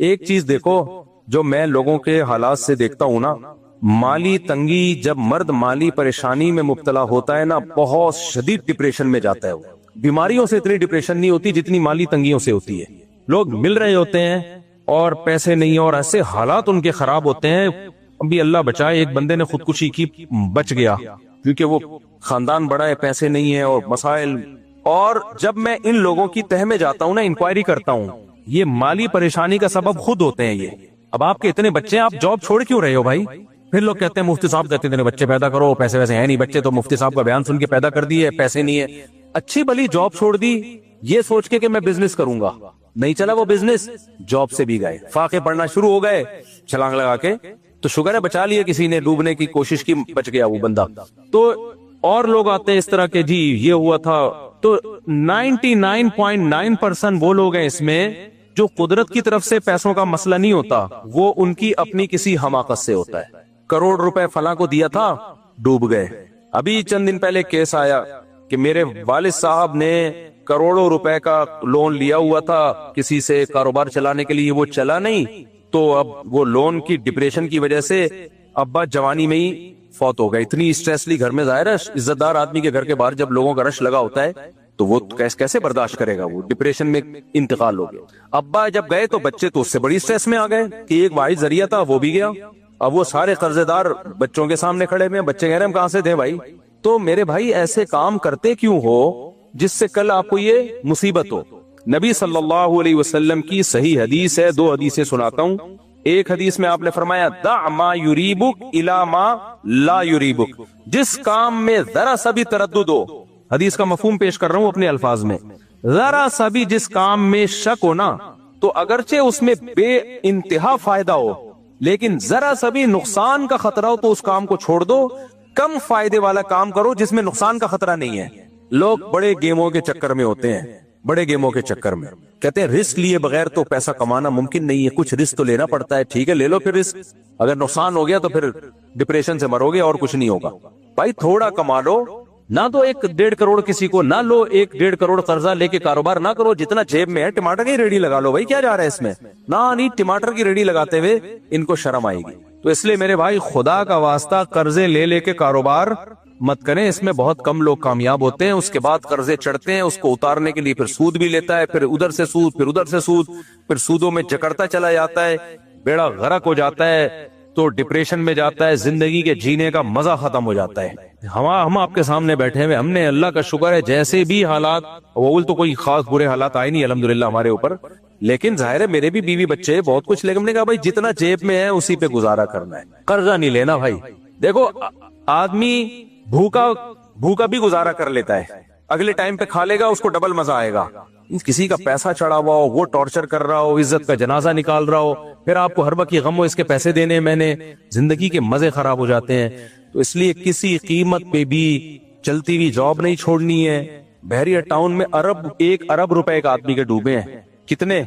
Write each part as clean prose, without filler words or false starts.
ایک چیز دیکھو جو میں لوگوں کے حالات سے دیکھتا ہوں نا، مالی تنگی، جب مرد مالی پریشانی میں مبتلا ہوتا ہے نا، بہت شدید ڈپریشن میں جاتا ہے وہ۔ بیماریوں سے اتنی ڈپریشن نہیں ہوتی جتنی مالی تنگیوں سے ہوتی ہے۔ لوگ مل رہے ہوتے ہیں اور پیسے نہیں، اور ایسے حالات ان کے خراب ہوتے ہیں۔ ابھی اللہ بچائے، ایک بندے نے خودکشی کی، بچ گیا کیونکہ وہ خاندان بڑا ہے، پیسے نہیں ہیں اور مسائل۔ اور جب میں ان لوگوں کی تہ میں جاتا ہوں نا، انکوائری کرتا ہوں، یہ مالی پریشانی کا سبب خود ہوتے ہیں یہ۔ اب آپ کے اتنے بچے ہیں، آپ جاب چھوڑ کیوں رہے ہو بھائی؟ پھر لوگ کہتے ہیں مفتی صاحب کہتے ہیں بچے پیدا کرو، پیسے ویسے ہیں نہیں، بچے تو مفتی صاحب کا بیان سن کے پیدا کر دیے، پیسے نہیں ہے۔ اچھی بھلی جاب چھوڑ دی یہ سوچ کے کہ میں بزنس کروں گا، نہیں چلا وہ بزنس، جاب سے بھی گئے، فاقے پڑھنا شروع ہو گئے چھلانگ لگا کے، تو شکر ہے بچا لیا کسی نے، ڈوبنے کی کوشش کی، بچ گیا وہ بندہ۔ تو اور لوگ آتے ہیں اس طرح کے، جی یہ ہوا تھا۔ تو 99.9% وہ لوگ ہیں اس میں جو قدرت کی طرف سے پیسوں کا مسئلہ نہیں ہوتا، وہ ان کی اپنی کسی حماقت سے ہوتا ہے۔ کروڑ روپے فلاں کو دیا تھا، ڈوب گئے۔ ابھی چند دن پہلے کیس آیا کہ میرے والد صاحب نے کروڑوں روپے کا لون لیا ہوا تھا کسی سے کاروبار چلانے کے لیے، وہ چلا نہیں، تو اب وہ لون کی ڈپریشن کی وجہ سے ابا جوانی میں ہی فوت ہو گئے۔ اتنی اسٹریس لی گھر میں، ظاہر ہے عزت دار آدمی کے گھر کے باہر جب لوگوں کا رش لگا ہوتا ہے تو وہ کیسے برداشت کرے گا، وہ ڈپریشن میں انتقال ہو گیا۔ ابا جب گئے تو بچے تو اس سے بڑی اسٹریس میں آ گئے کہ ایک واحد ذریعہ تھا وہ بھی گیا۔ اب وہ سارے قرضے دار بچوں کے سامنے کھڑے ہوئے ہیں، بچے کہہ رہے ہیں ہم کہاں سے دیں بھائی؟ تو میرے بھائی ایسے کام کرتے کیوں ہو جس سے کل آپ کو یہ مصیبت ہو؟ نبی صلی اللہ علیہ وسلم کی صحیح حدیث ہے، دو حدیثیں سناتا ہوں۔ ایک حدیث میں آپ نے فرمایا دع ما یریبک الی ما لا یریبک، جس کام میں ذرا سا بھی تردد ہو، حدیث کا مفہوم پیش کر رہا ہوں اپنے الفاظ میں، ذرا سا بھی جس کام میں شک ہو نا، تو اگرچہ اس میں بے انتہا فائدہ ہو لیکن ذرا سا بھی نقصان کا خطرہ ہو تو اس کام کو چھوڑ دو، کم فائدے والا کام کرو جس میں نقصان کا خطرہ نہیں ہے۔ لوگ بڑے گیموں کے چکر میں ہوتے ہیں، بڑے گیموں کے چکر میں کہتے ہیں رسک لیے بغیر تو پیسہ کمانا ممکن نہیں ہے، کچھ رسک تو لینا پڑتا ہے۔ ٹھیک ہے لے لو پھر رسک، اگر نقصان ہو گیا تو پھر ڈپریشن سے مرو گے اور کچھ نہیں ہوگا۔ بھائی تھوڑا کما لو، نہ تو 1-1.5 کروڑ کسی کو، نہ لو 1-1.5 کروڑ قرضہ لے کے کاروبار نہ کرو، جتنا جیب میں ہے ٹماٹر کی ریڑھی لگا لو بھائی، کیا جا رہا ہے اس میں؟ نہ نہیں، ٹماٹر کی ریڑھی لگاتے ہوئے ان کو شرم آئے گی۔ تو اس لیے میرے بھائی خدا کا واسطہ قرضے لے لے کے کاروبار مت کریں، اس میں بہت کم لوگ کامیاب ہوتے ہیں۔ اس کے بعد قرضے چڑھتے ہیں، اس کو اتارنے کے لیے پھر سود بھی لیتا ہے، پھر ادھر سے سود، پھر ادھر سے سود، پھر سودوں میں جکڑتا چلا جاتا ہے، بیڑا غرق ہو جاتا ہے، تو ڈپریشن میں جاتا ہے، زندگی کے جینے کا مزہ ختم ہو جاتا ہے۔ ہم آپ کے سامنے بیٹھے ہوئے، ہم نے اللہ کا شکر ہے جیسے بھی حالات، اول تو کوئی خاص برے حالات آئے نہیں الحمدللہ ہمارے اوپر، لیکن ظاہر ہے میرے بھی بیوی بچے بہت کچھ، لیکن ہم نے کہا بھائی جتنا جیب میں ہے اسی پہ گزارا کرنا ہے، قرضہ نہیں لینا بھائی۔ دیکھو آدمی بھوکا بھی گزارا کر لیتا ہے، اگلے ٹائم پہ کھا لے گا، اس کو ڈبل مزہ آئے گا۔ کسی کا پیسہ چڑھا ہوا ہو، وہ ٹارچر کر رہا ہو، عزت کا جنازہ نکال رہا ہو، پھر آپ کو ہر وقت یہ غم ہو اس کے پیسے دینے میں نے، زندگی کے مزے خراب ہو جاتے ہیں۔ تو اس لیے کسی قیمت پہ بھی چلتی ہوئی جاب نہیں چھوڑنی ہے۔ بحریہ ٹاؤن میں 1 ارب روپے ایک آدمی کے ڈوبے ہیں، کتنے؟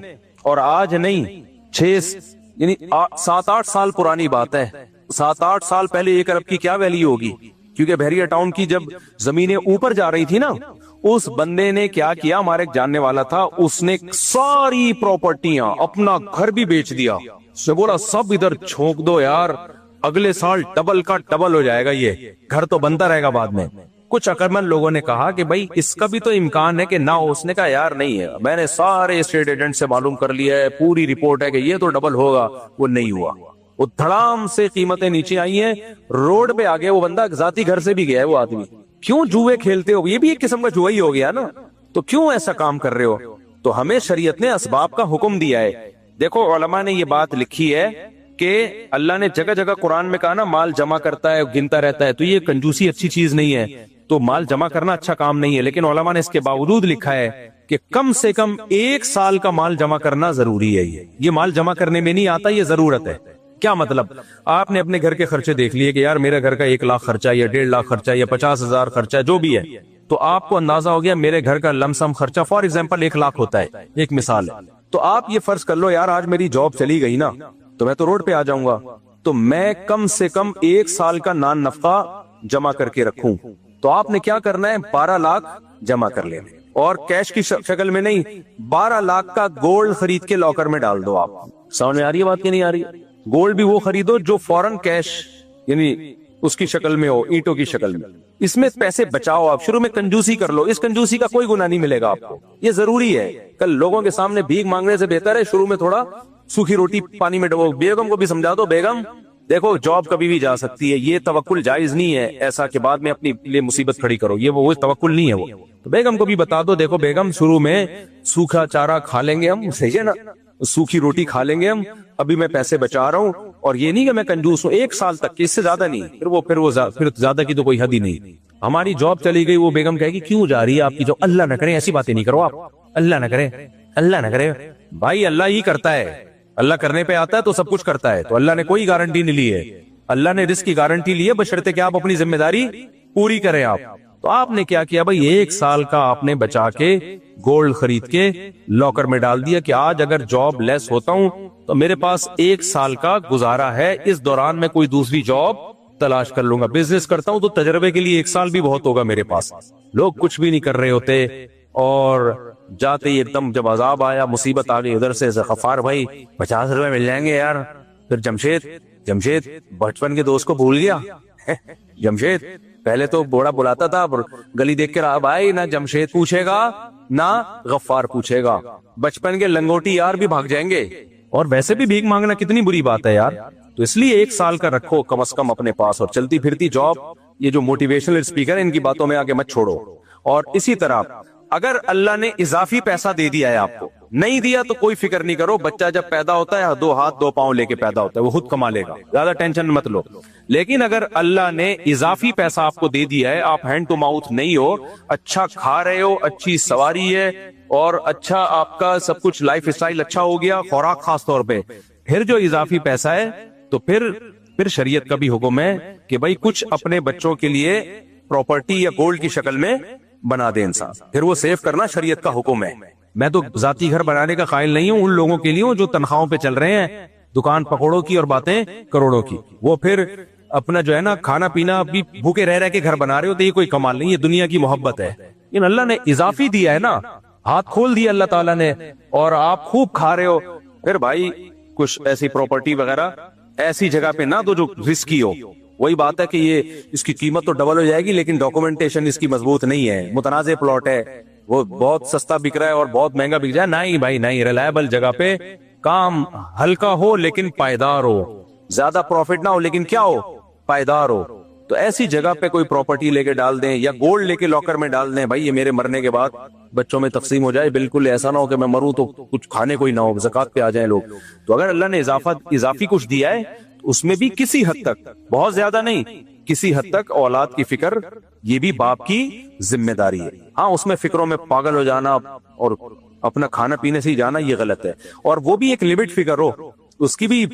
اور آج نہیں، 7-8 سال پرانی بات ہے۔ 7-8 سال پہلے 1 ارب کی کیا ویلیو ہوگی؟ کیونکہ بحریہ ٹاؤن کی جب زمینیں اوپر جا رہی تھی نا، اس بندے نے کیا کیا، ہمارے ایک جاننے والا تھا، اس نے ساری پراپرٹیاں، اپنا گھر بھی بیچ دیا، سے بولا سب ادھر چھونک دو یار، اگلے سال ڈبل کا ڈبل ہو جائے گا، یہ گھر تو بنتا رہے گا بعد میں۔ کچھ عقلمند لوگوں نے کہا کہ بھائی اس کا بھی تو امکان ہے کہ نہ ہو، اس نے کہا یار نہیں ہے، میں نے سارے اسٹیٹ ایجنٹ سے معلوم کر لیا ہے، پوری رپورٹ ہے کہ یہ تو ڈبل ہوگا، وہ نہیں ہوا، وہ دھڑام سے قیمتیں نیچے آئی ہیں، روڈ پہ آ گیا وہ بندہ، ذاتی گھر سے بھی گیا ہے وہ آدمی۔ کیوں؟ جوئے کھیلتے ہو، یہ بھی ایک قسم کا جوا ہی ہو گیا نا، تو کیوں ایسا کام کر رہے ہو؟ تو ہمیں شریعت نے اسباب کا حکم دیا ہے۔ دیکھو علماء نے یہ بات لکھی ہے کہ اللہ نے جگہ جگہ قرآن میں کہا نا مال جمع کرتا ہے، گنتا رہتا ہے، تو یہ کنجوسی اچھی چیز نہیں ہے، تو مال جمع کرنا اچھا کام نہیں ہے، لیکن علماء نے اس کے باوجود لکھا ہے کہ کم سے کم 1 سال کا مال جمع کرنا ضروری ہے۔ یہ مال جمع کرنے میں نہیں آتا، یہ ضرورت ہے۔ کیا مطلب؟ آپ نے اپنے گھر کے خرچے دیکھ لیے کہ یار میرے گھر کا 1 لاکھ خرچہ یا 1.5 لاکھ خرچہ یا 50,000 خرچہ جو بھی ہے، تو آپ کو اندازہ ہو گیا میرے گھر کا لم سم خرچہ فار ایگزامپل 1 لاکھ ہوتا ہے، ایک مثال ہے۔ تو آپ یہ فرض کر لو یار آج میری جاب چلی گئی نا تو میں تو روڈ پہ آ جاؤں گا، تو میں کم سے کم 1 سال کا نان نفقہ جمع کر کے رکھوں، تو آپ نے کیا کرنا ہے؟ 12 لاکھ جمع کر لینا، اور کیش کی شکل میں نہیں، 12 لاکھ کا گولڈ خرید کے لاکر میں ڈال دو آپ، سمجھ میں آ رہی ہے بات کی نہیں آ رہی؟ گولڈ بھی وہ خریدو جو فوراً کیش یعنی اس کی شکل میں ہو، اینٹوں کی شکل میں. اس میں پیسے بچاؤ. آپ شروع میں کنجوسی کر لو، اس کنجوسی کا کوئی گناہ نہیں ملے گا آپ کو. یہ ضروری ہے. کل لوگوں کے سامنے بھیک مانگنے سے بہتر ہے شروع میں تھوڑا سوکھی روٹی پانی میں ڈبو. بیگم کو بھی سمجھا دو، بیگم دیکھو جاب کبھی بھی جا سکتی ہے، یہ توکل جائز نہیں ہے ایسا کہ بعد میں اپنی لیے مصیبت کھڑی کرو. یہ وہ توکل نہیں ہے. وہ تو بیگم کو بھی بتا دو، دیکھو بیگم شروع میں سوکھا چارہ کھا لیں گے ہم، صحیح ہے نا، سوکھی روٹی کھا لیں گے ہم، ابھی میں پیسے بچا رہا ہوں. اور یہ نہیں کہ میں کنجوس ہوں، 1 سال تک، اس سے زیادہ نہیں. پھر زیادہ کی تو کوئی حد ہی نہیں. ہماری جاب چلی گئی، وہ بیگم کہے گی کیوں جا رہی ہے آپ کی جاب؟ اللہ نہ کرے ایسی باتیں نہیں کرو آپ، اللہ نہ کرے، اللہ نہ کرے. بھائی اللہ ہی کرتا ہے، اللہ کرنے پہ آتا ہے تو سب کچھ کرتا ہے. تو اللہ نے کوئی گارنٹی نہیں لی ہے. اللہ نے رزق کی گارنٹی لی ہے بشرطے کہ آپ اپنی ذمہ داری پوری کریں. آپ تو آپ نے کیا کیا بھائی، 1 سال کا آپ نے بچا کے گولڈ خرید کے لاکر میں ڈال دیا کہ آج اگر جاب لیس ہوتا ہوں تو میرے پاس 1 سال کا گزارا ہے، اس دوران میں کوئی دوسری جاب تلاش کر لوں گا. بزنس کرتا ہوں تو تجربے کے لیے 1 سال بھی بہت ہوگا میرے پاس. لوگ کچھ بھی نہیں کر رہے ہوتے اور جاتے ہی ایک دم جب عذاب آیا، مصیبت آ گئی ادھر سے، غفار بھائی 50 روپے مل جائیں گے یار. پھر جمشید بچپن کے دوست کو بھول گیا. جمشید پہلے تو بوڑا بلاتا تھا، گلی دیکھ کے رہا بھائی، نہ جمشید پوچھے گا نہ غفار پوچھے گا. بچپن کے لنگوٹی یار بھی بھاگ جائیں گے. اور ویسے بھی بھیک مانگنا کتنی بری بات ہے یار. تو اس لیے 1 سال کا رکھو کم از کم اپنے پاس. اور چلتی پھرتی جاب، یہ جو موٹیویشنل اسپیکر ان کی باتوں میں آگے مت چھوڑو. اور اسی طرح اگر اللہ نے اضافی پیسہ دے دیا ہے آپ کو، نہیں دیا تو کوئی فکر نہیں کرو. بچہ جب پیدا ہوتا ہے 2 ہاتھ 2 پاؤں لے کے پیدا ہوتا ہے، وہ خود کما لے گا، زیادہ ٹینشن مت لو. لیکن اگر اللہ نے اضافی پیسہ آپ کو دے دیا ہے، آپ ہینڈ ٹو ماؤتھ نہیں ہو، اچھا کھا رہے ہو، اچھی سواری ہے اور اچھا آپ کا سب کچھ لائف اسٹائل اچھا ہو گیا، خوراک خاص طور پہ، پھر جو اضافی پیسہ ہے تو پھر شریعت کا بھی حکم ہے کہ بھائی کچھ اپنے بچوں کے لیے پراپرٹی یا گولڈ کی شکل میں بنا دے انسان. پھر وہ سیو کرنا شریعت کا حکم ہے. میں تو ذاتی گھر بنانے کا قائل نہیں ہوں، ان لوگوں کے لیے ہوں جو تنخواہوں پہ چل رہے ہیں، دکان پکوڑوں کی اور باتیں کروڑوں کی. وہ پھر اپنا جو ہے نا کھانا پینا بھی بھوکے رہ کے گھر بنا رہے ہو تو یہ کوئی کمال نہیں، یہ دنیا کی محبت ہے. لیکن اللہ نے اضافی دیا ہے نا، ہاتھ کھول دیا اللہ تعالیٰ نے، اور آپ خوب کھا رہے ہو. پھر بھائی کچھ ایسی پراپرٹی وغیرہ ایسی جگہ پہ نہ دو جو رسکی ہو. وہی بات ہے کہ یہ اس کی قیمت تو ڈبل ہو جائے گی لیکن ڈاکومنٹیشن اس کی مضبوط نہیں ہے، متنازع پلاٹ ہے، وہ بہت سستا بک رہا ہے اور بہت مہنگا بک جائے. نہیں بھائی نہیں، ریلائبل جگہ پہ کام ہلکا ہو لیکن پائیدار ہو، زیادہ پروفٹ نہ ہو لیکن کیا ہو، پائیدار ہو. تو ایسی جگہ پہ کوئی پراپرٹی لے کے ڈال دیں یا گولڈ لے کے لاکر میں ڈال دیں. بھائی یہ میرے مرنے کے بعد بچوں میں تقسیم ہو جائے، بالکل ایسا نہ ہو کہ میں مروں تو کچھ کھانے کو ہی نہ ہو، زکات پہ آ جائیں لوگ. تو اگر اللہ نے اضافی کچھ دیا ہے اس میں بھی کسی حد تک، بہت زیادہ نہیں، کسی حد تک اولاد کی فکر یہ بھی باپ کی ذمہ داری ہے. ہاں اس میں فکروں میں پاگل ہو جانا اور اپنا کھانا پینے سے ہی جانا یہ غلط ہے، اور وہ بھی ایک لمٹ فکر ہو اس کی بھی.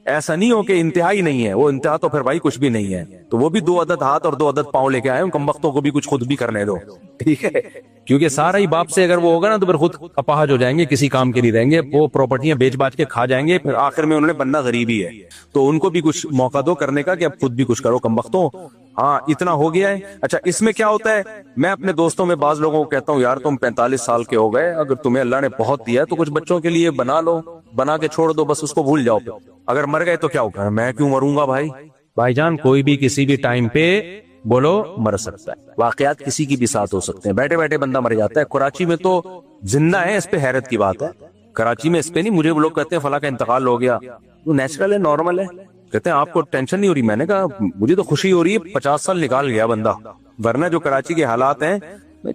ایسا نہیں ہو کہ انتہائی نہیں ہے، وہ انتہا تو پھر بھائی کچھ بھی نہیں ہے. تو وہ بھی 2 عدد ہاتھ اور 2 عدد پاؤں لے کے آئے، کم وقتوں کو بھی کچھ خود بھی کرنے دو، ٹھیک ہے؟ کیونکہ سارا ہی باپ سے اگر وہ ہوگا نا تو پھر خود اپاہج ہو جائیں گے، کسی کام کے نہیں رہیں گے، وہ پراپرٹیاں بیچ باچ کے کھا جائیں گے، پھر آخر میں انہوں نے بننا غریب ہی ہے. تو ان کو بھی کچھ موقع دو کرنے کا کہ اب خود بھی کچھ کرو کم وقتوں. ہاں اتنا ہو گیا ہے. اچھا اس میں کیا ہوتا ہے، میں اپنے دوستوں میں بعض لوگوں کو کہتا ہوں یار تم 45 سال کے ہو گئے، اگر تمہیں اللہ نے بہت دیا ہے تو کچھ بچوں کے لیے بنا لو، بنا کے چھوڑ دو، بس اس کو بھول جاؤ. اگر مر گئے تو کیا ہوگا، میں کیوں مروں گا بھائی جان. کوئی بھی کسی بھی ٹائم پہ بولو مر سکتا ہے. واقعات کسی کی بھی ساتھ ہو سکتے ہیں، بیٹھے بیٹھے بندہ مر جاتا ہے. کراچی میں تو زندہ ہے، اس پہ حیرت کی بات ہے. کراچی میں اس پہ نہیں، مجھے لوگ کہتے ہیں فلاں کا انتقال ہو گیا، وہ نیچرل ہے، نارمل ہے. کہتے ہیں آپ کو ٹینشن نہیں ہو رہی، میں نے کہا مجھے تو خوشی ہو رہی ہے، 50 سال نکال گیا بندہ. ورنہ جو کراچی کے حالات ہیں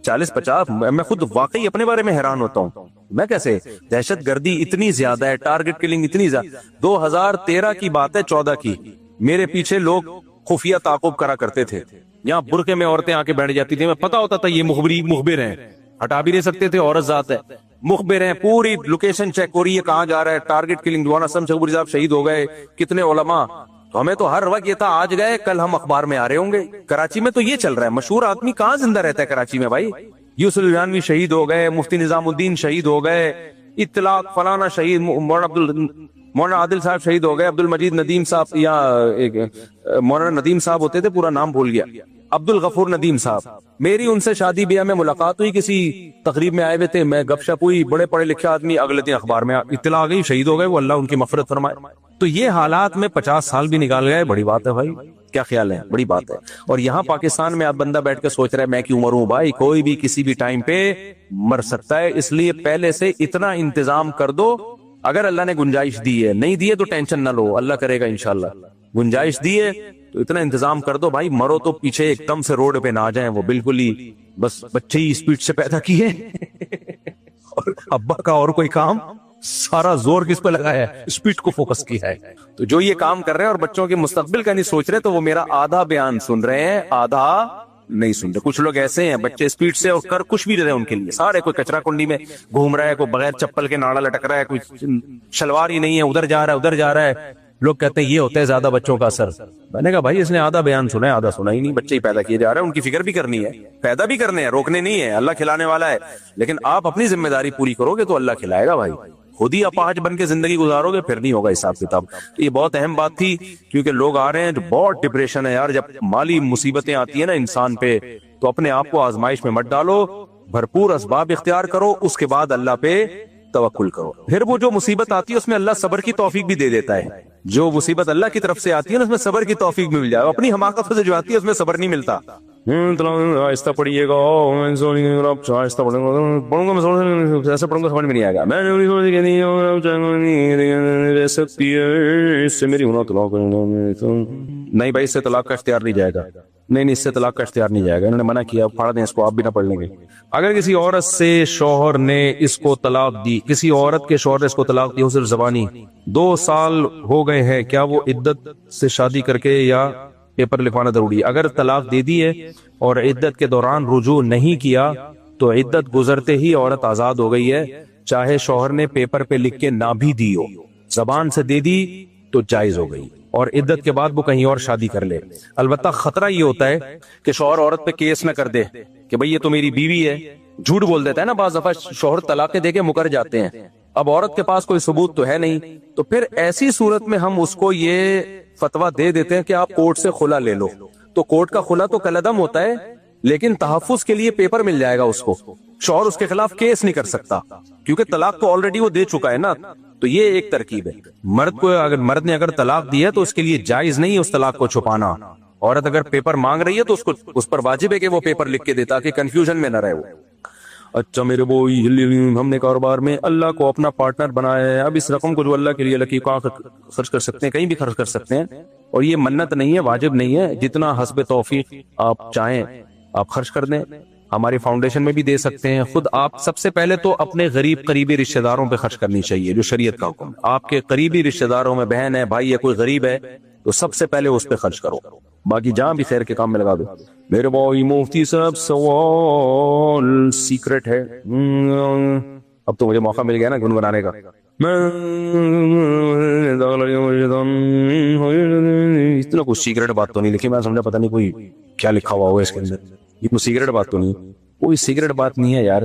40-50، میں خود واقعی اپنے بارے میں حیران ہوتا ہوں. میں کیسے، دہشت گردی اتنی زیادہ ہے، ٹارگٹ کلنگ اتنی زیادہ. 2013 کی بات ہے، 14 کی، میرے پیچھے لوگ خفیہ تعاقب کرا کرتے تھے. یہاں برقعے میں عورتیں آ کے بیٹھ جاتی تھی، میں پتا ہوتا تھا یہ مخبر ہیں، ہٹا بھی نہیں سکتے تھے، عورت ذات ہے، مخبر ہیں، پوری لوکیشن چیک ہو رہی ہے کہاں جا رہا ہے. ٹارگٹ کلنگ، مولانا اسلم شغوری صاحب شہید ہو گئے، کتنے علماء. تو ہمیں تو ہر وقت یہ تھا آج گئے کل ہم اخبار میں آ رہے ہوں گے. کراچی میں تو یہ چل رہا ہے. مشہور آدمی کہاں زندہ رہتا ہے کراچی میں بھائی. یوسف الجانوی شہید ہو گئے، مفتی نظام الدین شہید ہو گئے، اطلاق فلانا شہید، مولانا عادل صاحب شہید ہو گئے، عبد المجید ندیم صاحب یا مولانا ندیم صاحب ہوتے تھے، پورا نام بھول گیا. عبد الغفور ندیم صاحب، میری ان سے شادی بیاہ میں ملاقات ہوئی، کسی تقریب میں آئے ہوئے تھے، میں گپ شپ ہوئی، بڑے پڑھے لکھے آدمی، اگلے دن اخبار میں اطلاع آ گئی شہید ہو گئے، وہ اللہ ان کی مغفرت فرمائے۔ تو یہ حالات میں 50 سال بھی نکال گئے، بڑی بات ہے بھائی، کیا خیال ہے؟ بڑی بات ہے۔ اور یہاں پاکستان میں اب بندہ بیٹھ کے سوچ رہا ہے میں کیوں مروں؟ بھائی کوئی بھی کسی بھی ٹائم پہ مر سکتا ہے، اس لیے پہلے سے اتنا انتظام کر دو۔ اگر اللہ نے گنجائش دی ہے، نہیں دی ہے تو ٹینشن نہ لو، اللہ کرے گا انشاءاللہ۔ گنجائش دی ہے تو اتنا انتظام کر دو بھائی، مرو تو پیچھے ایک دم سے روڈ پہ نہ آ جائیں، وہ بالکل ہی بس بچے ہی اسپیڈ سے پیدا کیے اور ابا کا اور کوئی کام، سارا زور کس پہ لگایا ہے؟ اسپیڈ کو فوکس کیا ہے۔ تو جو یہ کام کر رہے ہیں اور بچوں کے مستقبل کا نہیں سوچ رہے، تو وہ میرا آدھا بیان سن رہے ہیں، آدھا نہیں سن رہے۔ کچھ لوگ ایسے ہیں بچے اسپیڈ سے اور کر کچھ بھی رہے ہیں ان کے لیے، سارے کوئی کچرا کنڈی میں گھوم رہا ہے، کوئی بغیر چپل کے ناڑا لٹک رہا ہے، کوئی شلوار ہی نہیں ہے، ادھر جا رہا ہے ادھر جا رہا ہے۔ لوگ کہتے ہیں یہ ہوتا ہے زیادہ بچوں کا اثر۔ میں نے کہا بھائی اس نے آدھا بیان سنا ہے، آدھا سنا ہی نہیں۔ بچے ہی پیدا کیے جا رہے ہیں، ان کی فکر بھی کرنی ہے، پیدا بھی کرنے ہیں، روکنے نہیں ہے، اللہ کھلانے والا ہے، لیکن آپ اپنی ذمہ داری پوری کرو گے تو اللہ کھلائے گا بھائی۔ خود ہی اپاہج بن کے زندگی گزارو گے پھر نہیں ہوگا حساب کتاب۔ تو یہ بہت اہم بات تھی، کیونکہ لوگ آ رہے ہیں جو بہت ڈپریشن ہے یار، جب مالی مصیبتیں آتی ہیں نا انسان پہ، تو اپنے آپ کو آزمائش میں مت ڈالو، بھرپور اسباب اختیار کرو، اس کے بعد اللہ پہ توکل کرو۔ پھر وہ جو مصیبت آتی ہے اس میں اللہ صبر کی توفیق بھی دے دیتا ہے۔ جو مصیبت اللہ کی طرف سے آتی ہے نا اس میں صبر کی توفیق بھی مل جائے، اپنی حماقت سے جو آتی ہے اس میں صبر نہیں ملتا۔ آہستہ پڑھیے گا، آہستہ پڑھوں گا، ایسا پڑھوں گا سمجھ میں نہیں آئے گا، میں اس سے میری نہیں بھائی، اس سے طلاق کا اختیار نہیں جائے گا، نہیں اس سے طلاق کا اختیار نہیں جائے گا، انہوں نے منع کیا، پھاڑ دیں اس کو، آپ بھی نہ پڑھ لیں گے۔ اگر کسی عورت سے شوہر نے اس کو طلاق دی، کسی عورت کے شوہر نے اس کو طلاق دی، وہ صرف زبانی 2 سال ہو گئے ہیں، کیا وہ عدت سے شادی کر کے یا پیپر لکھوانا ضروری ہے؟ اگر طلاق دے دی ہے اور عدت کے دوران رجوع نہیں کیا تو عدت گزرتے ہی عورت آزاد ہو گئی ہے، چاہے شوہر نے پیپر پہ لکھ کے نہ بھی دی ہو، زبان سے دے دی تو جائز ہو گئی، اور عدت کے بعد وہ کہیں اور شادی کر لے۔ البتہ خطرہ یہ ہوتا ہے کہ شوہر عورت پہ کیس نہ کر دے کہ بھئی یہ تو میری بیوی ہے، جھوٹ بول دیتا ہے نا، بعض دفعہ شوہر طلاقیں دے کے مکر جاتے ہیں، اب عورت کے پاس کوئی ثبوت تو ہے نہیں، تو پھر ایسی صورت میں ہم اس کو یہ فتویٰ دے دیتے ہیں کہ آپ کورٹ سے خلا لے لو۔ تو کورٹ کا خلا تو کالعدم ہوتا ہے، لیکن تحفظ کے لیے پیپر مل جائے گا اس کو، شوہر اس کے خلاف کیس نہیں کر سکتا کیونکہ طلاق تو آلریڈی وہ دے چکا ہے نا۔ تو یہ ایک ترکیب ہے۔ مرد نے اگر طلاق دی ہے تو اس کے لیے جائز نہیں ہے اس طلاق کو چھپانا۔ عورت اگر پیپر مانگ رہی ہے تو اس پر واجب ہے کہ وہ پیپر لکھ کے دے تاکہ کنفیوژن میں نہ رہے وہ۔ اچھا میرے بھائی، ہم نے کاروبار میں اللہ کو اپنا پارٹنر بنایا ہے، اب اس رقم کو جو اللہ کے لیے لکی کہاں خرچ کر سکتے ہیں؟ کہیں بھی خرچ کر سکتے ہیں، اور یہ منت نہیں ہے، واجب نہیں ہے، جتنا حسب توفیق آپ چاہیں آپ خرچ کر دیں، ہماری فاؤنڈیشن میں بھی دے سکتے ہیں۔ خود آپ سب سے پہلے تو اپنے قریبی رشتہ داروں پہ خرچ کرنی چاہیے، جو شریعت کا حکم ہے۔ آپ کے قریبی رشتہ داروں میں بہن ہے، بھائی ہے، کوئی غریب ہے تو سب سے پہلے اس پہ خرچ کرو، باقی جہاں بھی خیر کے کام میں لگا دو۔ میرے بھائی مفتی صاحب سوال سیکرٹ ہے، اب تو مجھے موقع مل گیا نا گنگنانے کا۔ اتنا کچھ سیکرٹ بات تو نہیں لکھی، میں سمجھا پتہ نہیں کوئی کیا لکھا ہوا اس کے اندر، یہ کوئی سیکرٹ بات تو نہیں، کوئی سیکرٹ بات نہیں ہے یار۔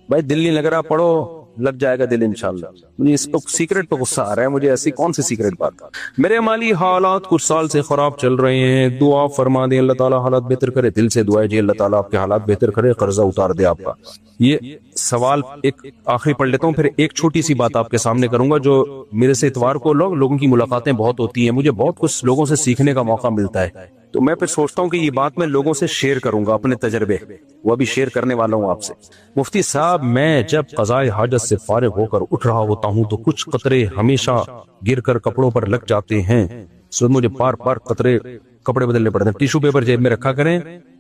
بھائی دل نہیں لگ رہا، پڑھو، لگ جائے گا دل انشاءاللہ۔ مجھے اس پر سیکرٹ پہ غصہ آ رہا ہے، مجھے ایسی کون سی سیکرٹ بات؟ میرے مالی حالات کچھ سال سے خراب چل رہے ہیں، دعا فرما دیں اللہ تعالیٰ حالات بہتر کرے، دل سے دعا ہے جی اللہ تعالیٰ آپ کے حالات بہتر کرے، قرضہ اتار دے آپ کا۔ یہ سوال ایک آخری پڑھ لیتا ہوں، پھر ایک چھوٹی سی بات آپ کے سامنے کروں گا۔ جو میرے سے اتوار کو لوگوں کی ملاقاتیں بہت ہوتی ہیں، مجھے بہت کچھ لوگوں سے سیکھنے کا موقع ملتا ہے، تو میں پھر سوچتا ہوں کہ یہ بات میں لوگوں سے شیئر کروں گا، اپنے تجربے وہ بھی شیئر کرنے والا ہوں آپ سے۔ مفتی صاحب میں جب قضائے حاجت سے فارغ ہو کر اٹھ رہا ہوتا ہوں تو کچھ قطرے ہمیشہ گر کر کپڑوں پر لگ جاتے ہیں، سو مجھے بار بار کپڑے بدلنے پڑتے ہیں۔ ٹیشو پیپر جیب میں رکھا کریں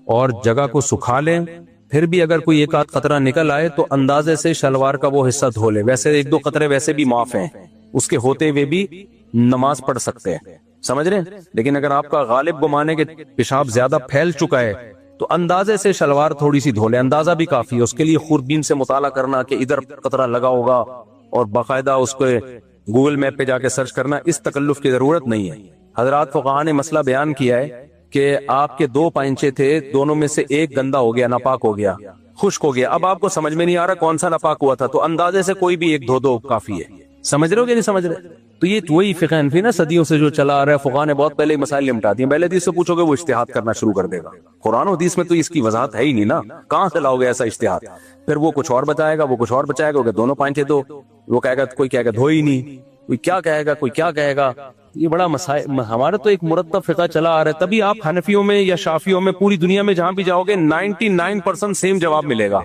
اور جگہ کو سکھا لیں، پھر بھی اگر کوئی ایک آدھ قطرہ نکل آئے تو اندازے سے شلوار کا وہ حصہ دھو لیں، ویسے 1-2 قطرے ویسے بھی معاف ہیں، اس کے ہوتے ہوئے بھی نماز پڑھ سکتے ہیں، سمجھ رہے ہیں۔ لیکن اگر آپ کا غالب گمانے کے پیشاب زیادہ پھیل چکا ہے تو اندازے سے شلوار تھوڑی سی دھو لیں، اندازہ بھی کافی ہے، اس کے لیے خوردبین سے مطالعہ کرنا کہ ادھر قطرہ لگا ہوگا اور باقاعدہ اس کو گوگل میپ پہ جا کے سرچ کرنا، اس تکلف کی ضرورت نہیں ہے۔ حضرات فقہاء نے مسئلہ بیان کیا ہے کہ آپ کے 2 پائنچے تھے، دونوں میں سے ایک گندا ہو گیا، ناپاک ہو گیا، خشک ہو گیا، اب آپ کو سمجھ میں نہیں آ رہا کون سا ناپاک ہوا تھا، تو اندازے سے کوئی بھی ایک دھو دو کافی ہے۔ سمجھ رہے ہو کہ نہیں سمجھ رہے؟ تو یہ وہی فقہ حنفی نا صدیوں سے جو چلا آ رہا ہے، فقہاء نے بہت پہلے مسائل نمٹا دیے، پہلے حدیث سے پوچھو گے وہ اجتہاد کرنا شروع کر دے گا، قرآن و حدیث میں تو اس کی وضاحت ہے ہی نہیں نا، کہاں سے لاؤ گے ایسا اجتہاد؟ پھر وہ کچھ اور بتائے گا، وہ کچھ اور بچائے گا کہ دونوں پانچے دو، وہ کہے گا کوئی کہے گا دھو ہی نہیں، کوئی کیا کہے گا، کوئی کیا کہے گا، یہ بڑا مسائل۔ ہمارا تو ایک مرتب فقہ چلا آ رہا ہے، تبھی آپ حنفیوں میں یا شافیوں میں پوری دنیا میں جہاں بھی جاؤ گے 99% سیم جواب ملے گا،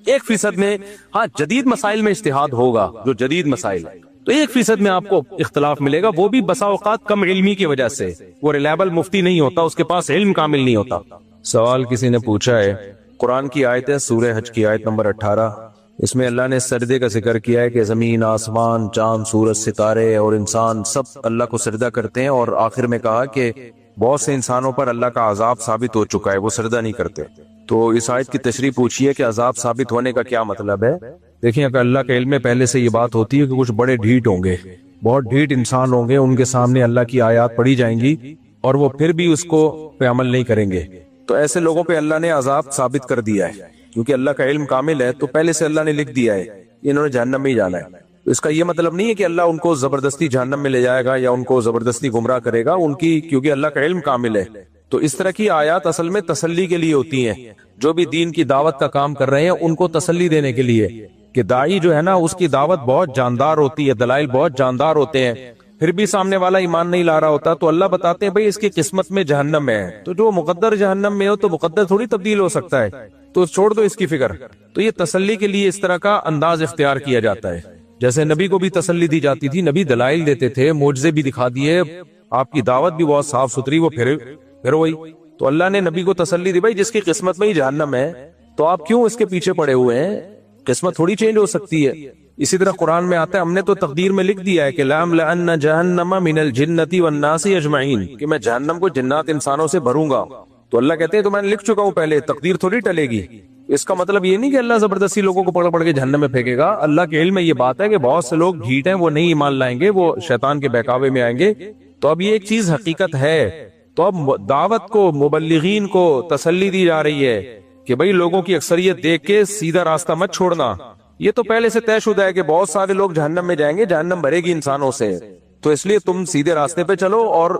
1% میں ہاں جدید مسائل میں اجتہاد ہوگا، جو جدید مسائل تو 1% میں آپ کو اختلاف ملے گا، وہ بھی بسا اوقات کم علمی کی وجہ سے، وہ ریلائبل مفتی نہیں ہوتا، اس کے پاس علم کامل نہیں ہوتا۔ سوال کسی نے پوچھا ہے، قرآن کی آیت ہے سورہ حج کی آیت نمبر 18، اس میں اللہ نے سجدے کا ذکر کیا ہے کہ زمین، آسمان، چاند، سورج، ستارے اور انسان سب اللہ کو سجدہ کرتے ہیں، اور آخر میں کہا کہ بہت سے انسانوں پر اللہ کا عذاب ثابت ہو چکا ہے، وہ سجدہ نہیں کرتے۔ تو اس آیت کی تشریح پوچھیے کہ عذاب ثابت ہونے کا کیا مطلب ہے؟ دیکھیں اگر اللہ کے علم میں پہلے سے یہ بات ہوتی ہے کہ کچھ بڑے ڈھیٹ ہوں گے، بہت ڈھیٹ انسان ہوں گے، ان کے سامنے اللہ کی آیات پڑھی جائیں گی اور وہ پھر بھی اس کو پہ عمل نہیں کریں گے، تو ایسے لوگوں پہ اللہ نے عذاب ثابت کر دیا ہے، کیونکہ اللہ کا علم کامل ہے، تو پہلے سے اللہ نے لکھ دیا ہے انہوں نے جہنم میں ہی جانا ہے۔ تو اس کا یہ مطلب نہیں ہے کہ اللہ ان کو زبردستی جہنم میں لے جائے گا یا ان کو زبردستی گمراہ کرے گا، ان کی کیونکہ اللہ کا علم کامل ہے۔ تو اس طرح کی آیات اصل میں تسلی کے لیے ہوتی ہیں، جو بھی دین کی دعوت کا کام کر رہے ہیں ان کو تسلی دینے کے لیے کہ داعی جو ہے نا اس کی دعوت بہت جاندار ہوتی ہے، دلائل بہت جاندار ہوتے ہیں، پھر بھی سامنے والا ایمان نہیں لا رہا ہوتا، تو اللہ بتاتے ہیں بھئی اس کی قسمت میں جہنم ہے، تو جو مقدر جہنم میں ہو تو مقدر تھوڑی تبدیل ہو سکتا ہے، تو چھوڑ دو اس کی فکر۔ تو یہ تسلی کے لیے اس طرح کا انداز اختیار کیا جاتا ہے، جیسے نبی کو بھی تسلی دی جاتی تھی، نبی دلائل دیتے تھے، معجزے بھی دکھا دیے، آپ کی دعوت بھی بہت صاف ستھری، وہ پھر وہی۔ تو اللہ نے نبی کو تسلی دی بھائی جس کی قسمت میں ہی جہنم ہے، تو آپ کیوں اس کے پیچھے پڑے ہوئے ہیں؟ قسمت تھوڑی چینج ہو سکتی ہے۔ اسی طرح قرآن میں آتا ہے ہم نے تو تقدیر میں لکھ دیا ہے کہ لَأَمْلَأَنَّ جَهَنَّمَ مِنَ الْجِنَّةِ وَالنَّاسِ أَجْمَعِينَ، کہ میں جہنم کو جنات انسانوں سے بھروں گا۔ تو اللہ کہتے ہیں تو میں نے لکھ چکا ہوں پہلے، تقدیر تھوڑی ٹلے گی۔ اس کا مطلب یہ نہیں کہ اللہ زبردستی لوگوں کو پکڑ کے جہنم میں پھینکے گا، اللہ کے علم میں یہ بات ہے کہ بہت سے لوگ ڈھیٹ ہیں، وہ نہیں ایمان لائیں گے، وہ شیطان کے بہکاوے میں آئیں گے۔ تو اب یہ ایک چیز حقیقت ہے، تو اب دعوت کو، مبلغین کو تسلی دی جا رہی ہے کہ بھئی لوگوں کی اکثریت دیکھ کے سیدھا راستہ مت چھوڑنا، یہ تو پہلے سے طے شدہ ہے کہ بہت سارے لوگ جہنم میں جائیں گے، جہنم بھرے گی انسانوں سے، تو اس لیے تم سیدھے راستے پہ چلو اور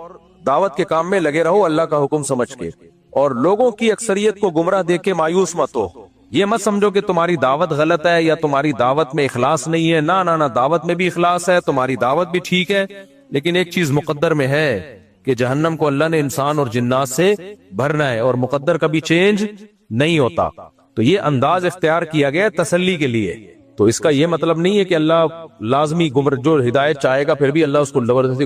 دعوت کے کام میں لگے رہو اللہ کا حکم سمجھ کے، اور لوگوں کی اکثریت کو گمراہ دیکھ کے مایوس مت ہو۔ یہ مت سمجھو کہ تمہاری دعوت غلط ہے یا تمہاری دعوت میں اخلاص نہیں ہے، نہ دعوت میں بھی اخلاص ہے، تمہاری دعوت بھی ٹھیک ہے، لیکن ایک چیز مقدر میں ہے کہ جہنم کو اللہ نے انسان اور جنات سے بھرنا ہے، اور مقدر کبھی چینج نہیں ہوتا۔ تو یہ انداز اختیار کیا گیا تسلی کے لیے۔ تو اس کا یہ مطلب نہیں ہے کہ اللہ لازمی جو ہدایت چاہے گا پھر بھی اللہ اس کو زبردستی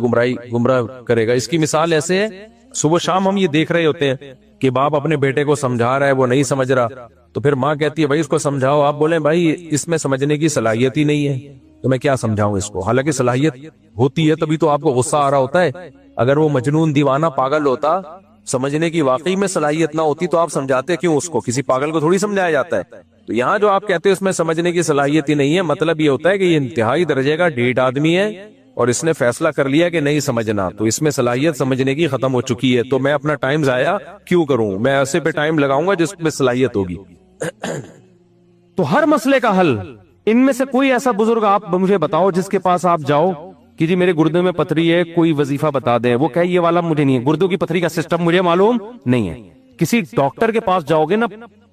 گمراہ کرے گا۔ اس کی مثال ایسے ہے، صبح شام ہم یہ دیکھ رہے ہوتے ہیں کہ باپ اپنے بیٹے کو سمجھا رہا ہے، وہ نہیں سمجھ رہا، تو پھر ماں کہتی ہے بھائی اس کو سمجھاؤ، آپ بولیں بھائی اس میں سمجھنے کی صلاحیت ہی نہیں ہے، تو میں کیا سمجھاؤں اس کو، حالانکہ صلاحیت ہوتی ہے، تبھی تو آپ کو غصہ آ رہا ہوتا ہے۔ اگر وہ مجنون دیوانہ پاگل ہوتا، سمجھنے کی واقعی میں صلاحیت نہ ہوتی، تو آپ سمجھاتے کیوں اس کو؟ کسی پاگل کو تھوڑی سمجھایا جاتا ہے۔ تو یہاں جو آپ کہتے ہیں اس میں سمجھنے کی صلاحیت ہی نہیں ہے، مطلب یہ ہوتا ہے کہ یہ انتہائی درجے کا ڈھیٹ آدمی ہے اور اس نے فیصلہ کر لیا کہ نہیں سمجھنا، تو اس میں صلاحیت سمجھنے کی ختم ہو چکی ہے، تو میں اپنا ٹائم ضائع کیوں کروں؟ میں ایسے پہ ٹائم لگاؤں گا جس میں صلاحیت ہوگی۔ تو ہر مسئلے کا حل، ان میں سے کوئی ایسا بزرگ آپ مجھے بتاؤ جس کے پاس آپ جاؤ کہ جی میرے گردے میں پتھری ہے، کوئی وظیفہ بتا دیں، وہ کہے یہ والا مجھے نہیں ہے، گردوں کی پتھری کا سسٹم مجھے معلوم نہیں ہے۔ کسی ڈاکٹر کے پاس جاؤ گے نا،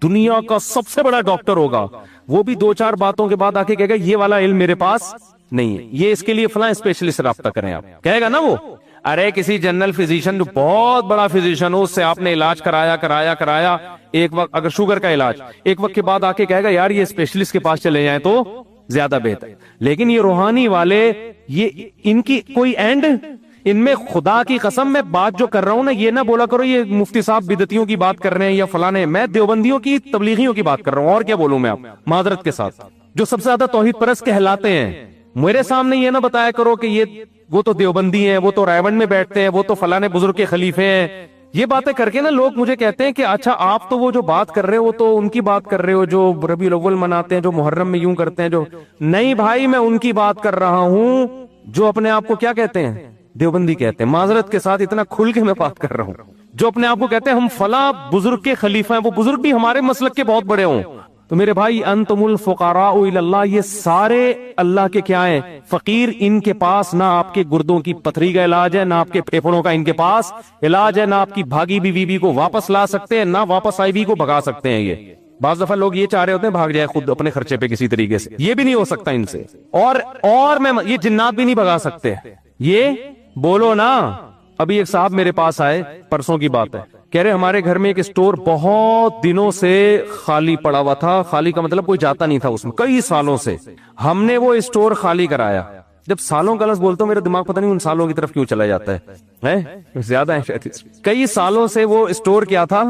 دنیا کا سب سے بڑا ڈاکٹر ہوگا، وہ بھی 2-4 باتوں کے بعد آ کے کہے گا یہ والا علم میرے پاس نہیں ہے، یہ اس کے لیے فلاں اسپیشلسٹ رابطہ کریں آپ، کہے گا نا وہ۔ ارے کسی جنرل فزیشین جو بہت بڑا فزیشین ہو، اس سے آپ نے علاج کرایا، ایک وقت اگر شوگر کا علاج، ایک وقت کے بعد آ کے کہے گا یار یہ اسپیشلسٹ کے پاس چلے جائیں تو زیادہ بہتر۔ لیکن یہ روحانی والے، یہ ان کی کوئی اینڈ، ان میں خدا کی قسم میں بات جو کر رہا ہوں نا، یہ نہ بولا کرو یہ مفتی صاحب بدعتیوں کی بات کر رہے ہیں یا فلانے، میں دیوبندیوں کی تبلیغیوں کی بات کر رہا ہوں، اور کیا بولوں میں آپ معذرت کے ساتھ، جو سب سے زیادہ توحید پرست کہلاتے ہیں۔ میرے سامنے یہ نہ بتایا کرو کہ یہ وہ تو دیوبندی ہیں، وہ تو رائیونڈ میں بیٹھتے ہیں، وہ تو فلانے بزرگ کے خلیفے ہیں، یہ باتیں کر کے نا لوگ مجھے کہتے ہیں کہ اچھا آپ تو وہ جو بات کر رہے ہو تو ان کی بات کر رہے ہو جو ربیع الاول مناتے ہیں، جو محرم میں یوں کرتے ہیں، جو نہیں بھائی میں ان کی بات کر رہا ہوں جو اپنے آپ کو کیا کہتے ہیں، دیوبندی کہتے ہیں۔ معذرت کے ساتھ اتنا کھل کے میں بات کر رہا ہوں، جو اپنے آپ کو کہتے ہیں ہم فلاں بزرگ کے خلیفہ ہیں، وہ بزرگ بھی ہمارے مسلک کے بہت بڑے ہوں، تو میرے بھائی انتم الفقراء الی اللہ، یہ سارے اللہ کے کیا ہیں؟ فقیر. ان کے پاس نہ آپ کے گردوں کی پتھری کا علاج ہے، نہ آپ کے پھیپھڑوں کا ان کے پاس علاج ہے، نہ آپ کی بھاگی بیوی کو واپس لا سکتے ہیں، نہ واپس آئی بیوی کو بھگا سکتے ہیں. یہ بعض دفعہ لوگ یہ چاہ رہے ہوتے ہیں بھاگ جائے خود اپنے خرچے پہ کسی طریقے سے، یہ بھی نہیں ہو سکتا ان سے. اور میں یہ جنات بھی نہیں بھگا سکتے. یہ بولو نا. ابھی ایک صاحب میرے پاس آئے، پرسوں کی بات ہے، کہہ رہے ہمارے گھر میں ایک اسٹور بہت دنوں سے خالی پڑا ہوا تھا. خالی کا مطلب کوئی جاتا نہیں تھا اس میں، کئی سالوں سے. ہم نے وہ اسٹور خالی کرایا. جب سالوں کا لفظ بولتا ہوں میرا دماغ پتہ نہیں ان سالوں کی طرف کیوں چلا جاتا ہے، زیادہ ہے شاید. کئی سالوں سے وہ اسٹور کیا تھا؟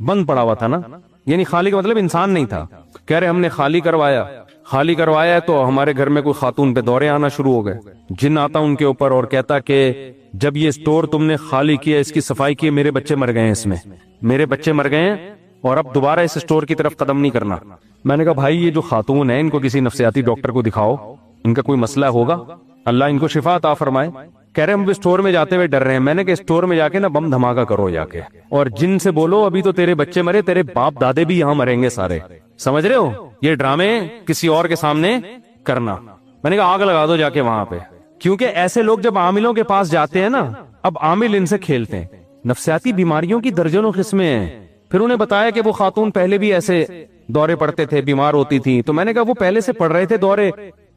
بند پڑا ہوا تھا نا، یعنی خالی کا مطلب انسان نہیں تھا. کہہ رہے ہم نے خالی کروایا تو ہمارے گھر میں کوئی خاتون پہ دورے آنا شروع ہو گئے. جن آتا ان کے اوپر اور کہتا کہ جب یہ اسٹور تم نے خالی کیا، اس کی صفائی کی، میرے بچے مر گئے ہیں، اس میں میرے بچے مر گئے ہیں اور اب دوبارہ اس اسٹور کی طرف قدم نہیں کرنا. میں نے کہا بھائی یہ جو خاتون ہے ان کو کسی نفسیاتی ڈاکٹر کو دکھاؤ، ان کا کوئی مسئلہ ہوگا، اللہ ان کو شفا عطا فرمائے. کہہ رہے ہم اسٹور میں جاتے ہوئے ڈر رہے ہیں. میں نے کہا اسٹور میں جا کے نا بم دھماکہ کرو جا کے، اور جن سے بولو ابھی تو تیرے بچے مرے، تیرے باپ دادے بھی یہاں مریں گے سارے. سمجھ رہے ہو؟ یہ ڈرامے کسی اور کے سامنے کرنا. میں نے کہا آگ لگا دو جا کے وہاں پہ. کیونکہ ایسے لوگ جب عاملوں کے پاس جاتے ہیں نا، اب عامل ان سے کھیلتے ہیں. نفسیاتی بیماریوں کی درجنوں قسمیں ہیں. پھر انہیں بتایا کہ وہ خاتون پہلے بھی ایسے دورے پڑتے تھے، بیمار ہوتی تھی. تو میں نے کہا وہ پہلے سے پڑ رہے تھے دورے.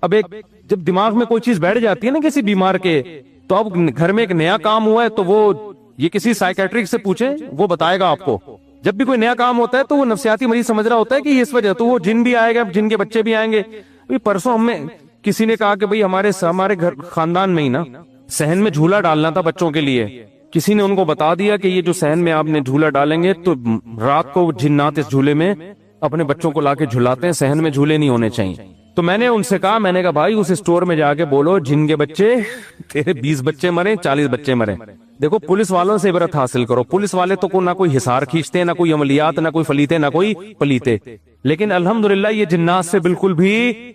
اب جب دماغ میں کوئی چیز بیٹھ جاتی ہے نا کسی بیمار کے، تو اب گھر میں ایک نیا کام ہوا ہے تو وہ یہ کسی سائیکیٹرک سے پوچھیں، وہ بتائے گا آپ کو. جب بھی کوئی نیا کام ہوتا ہے تو وہ نفسیاتی مریض سمجھ رہا ہوتا ہے کہ یہ اس وجہ، تو وہ جن بھی آئے گا، جن کے بچے بھی آئیں گے. پرسوں ہمیں کسی نے کہا کہ بھئی ہمارے گھر خاندان میں ہی نا صحن میں جھولا ڈالنا تھا بچوں کے لیے. کسی نے ان کو بتا دیا کہ یہ جو صحن میں آپ نے جھولا ڈالیں گے تو رات کو جنات اس جھولے میں اپنے بچوں کو لا کے جھلاتے ہیں، صحن میں جھولے نہیں ہونے چاہیے. تو میں نے ان سے کہا، میں نے کہا بھائی اس اسٹور میں جا کے بولو جن کے بچے تیرے 20 بچے مرے، 40 بچے مرے. دیکھو پولیس والوں سے عبرت حاصل کرو. پولیس والے تو نہ کوئی حصار کھینچتے، نہ کوئی عملیات، نہ کوئی فلیتے، نہ کوئی پلیتے. لیکن الحمدللہ یہ جنات سے بالکل بھی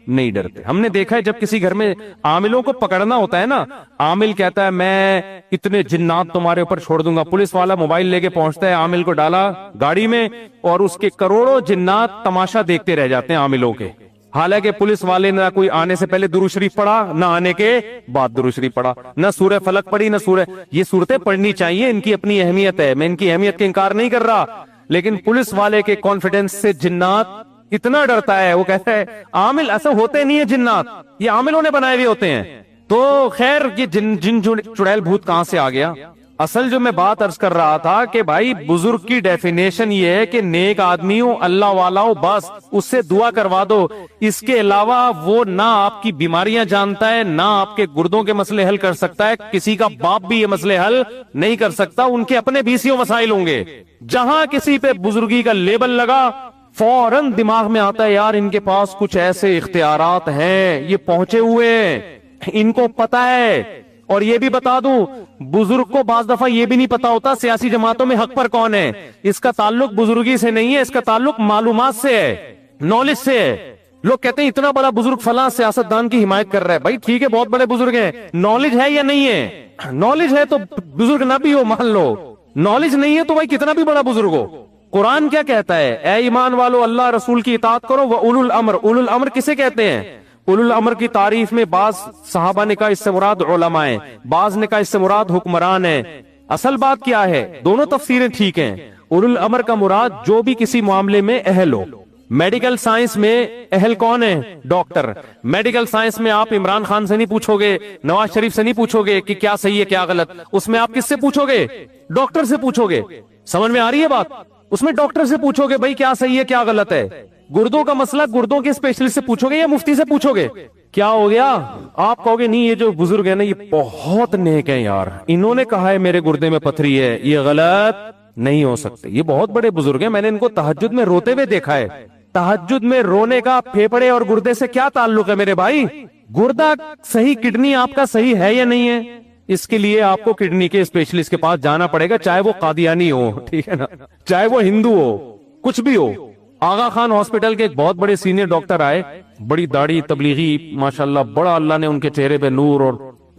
نہیں ڈرتے. ہم نے دیکھا ہے جب کسی گھر میں عاملوں کو پکڑنا ہوتا ہے نا، عامل کہتا ہے میں اتنے جنات تمہارے اوپر چھوڑ دوں گا. پولیس والا موبائل لے کے پہنچتا ہے، عامل کو ڈالا گاڑی میں اور اس کے کروڑوں جنات تماشا دیکھتے رہ جاتے ہیں عاملوں کے. حالانکہ پولیس والے نہ کوئی آنے سے پہلے درود شریف پڑھا، نہ آنے کے بعد درود شریف پڑھا، نہ سورہ فلق پڑھی، نہ سورہ. یہ صورتیں پڑھنی چاہیے، ان کی اپنی اہمیت ہے، میں ان کی اہمیت کا انکار نہیں کر رہا. لیکن پولیس والے کے کانفیڈنس سے جنات اتنا ڈرتا ہے، وہ کہتا ہے عامل ایسا ہوتے نہیں ہے، جنات یہ عاملوں نے بنائے ہوئے ہوتے ہیں. تو خیر یہ جن چڑیل بھوت کہاں سے آ گیا؟ اصل جو میں بات عرض کر رہا تھا کہ بھائی بزرگ کی ڈیفینیشن یہ ہے کہ نیک آدمی ہو، اللہ والا ہو، بس اس سے دعا کروا دو. اس کے علاوہ وہ نہ آپ کی بیماریاں جانتا ہے، نہ آپ کے گردوں کے مسئلے حل کر سکتا ہے. کسی کا باپ بھی یہ مسئلے حل نہیں کر سکتا. ان کے اپنے بیسیوں مسائل ہوں گے. جہاں کسی پہ بزرگی کا لیبل لگا فوراً دماغ میں آتا ہے یار ان کے پاس کچھ ایسے اختیارات ہیں، یہ پہنچے ہوئے ہیں، ان کو پتا ہے. اور یہ بھی بتا دوں بزرگ کو بعض دفعہ یہ بھی نہیں پتا ہوتا سیاسی جماعتوں میں حق پر کون ہے. اس کا تعلق بزرگی سے نہیں ہے، اس کا تعلق معلومات سے ہے، نالج سے ہے. لوگ کہتے ہیں اتنا بڑا بزرگ فلاں سیاستدان کی حمایت کر رہا ہے. بھائی ٹھیک ہے بہت بڑے بزرگ ہیں، نالج ہے یا نہیں ہے؟ نالج ہے تو بزرگ نہ بھی ہو مان لو، نالج نہیں ہے تو بھائی کتنا بھی بڑا بزرگ ہو. قرآن کیا کہتا ہے؟ اے ایمان والو اللہ رسول کی اطاعت کرو. وَأُولُو الْأَمْرِ، اولو الامر کسے کہتے ہیں؟ اولو الامر کی تعریف میں بعض صحابہ نے کہا اس سے مراد علماء ہیں، بعض نے کہا اس سے مراد حکمران ہیں. اصل بات کیا ہے؟ دونوں تفسیریں ٹھیک ہیں. اولو الامر کا مراد جو بھی کسی معاملے میں اہل ہو. میڈیکل سائنس میں اہل کون ہے؟ ڈاکٹر. میڈیکل سائنس میں آپ عمران خان سے نہیں پوچھو گے، نواز شریف سے نہیں پوچھو گے کہ کیا صحیح ہے کیا غلط. اس میں آپ کس سے پوچھو گے؟ ڈاکٹر سے پوچھو گے. سمجھ میں آ رہی ہے بات؟ اس میں ڈاکٹر سے پوچھو گے بھائی کیا صحیح ہے کیا غلط ہے. گردوں کا مسئلہ گردوں کے اسپیشلسٹ سے پوچھو گے یا مفتی سے پوچھو گے؟ کیا ہو گیا؟ آپ کہو گے نہیں یہ جو بزرگ ہے نا یہ بہت نیک ہیں یار، انہوں نے کہا ہے میرے گردے میں پتھری ہے، یہ غلط نہیں ہو سکتے. یہ بہت بڑے بزرگ ہیں، میں نے ان کو تہجد میں روتے ہوئے دیکھا ہے. تہجد میں رونے کا پھیپڑے اور گردے سے کیا تعلق ہے میرے بھائی؟ گردہ صحیح، کڈنی آپ کا صحیح ہے یا نہیں ہے؟ اس کے لیے آپ کو کڈنی کے اسپیشلسٹ کے پاس جانا پڑے گا، چاہے وہ قادیانی ہو، ٹھیک ہے نا، چاہے وہ ہندو ہو، کچھ بھی ہو. آغا خان ہاسپٹل کے ایک بہت بڑے سینئر ڈاکٹر آئے، بڑی داڑھی تبلیغی ماشاءاللہ، بڑا اللہ نے ان کے چہرے پہ نور اور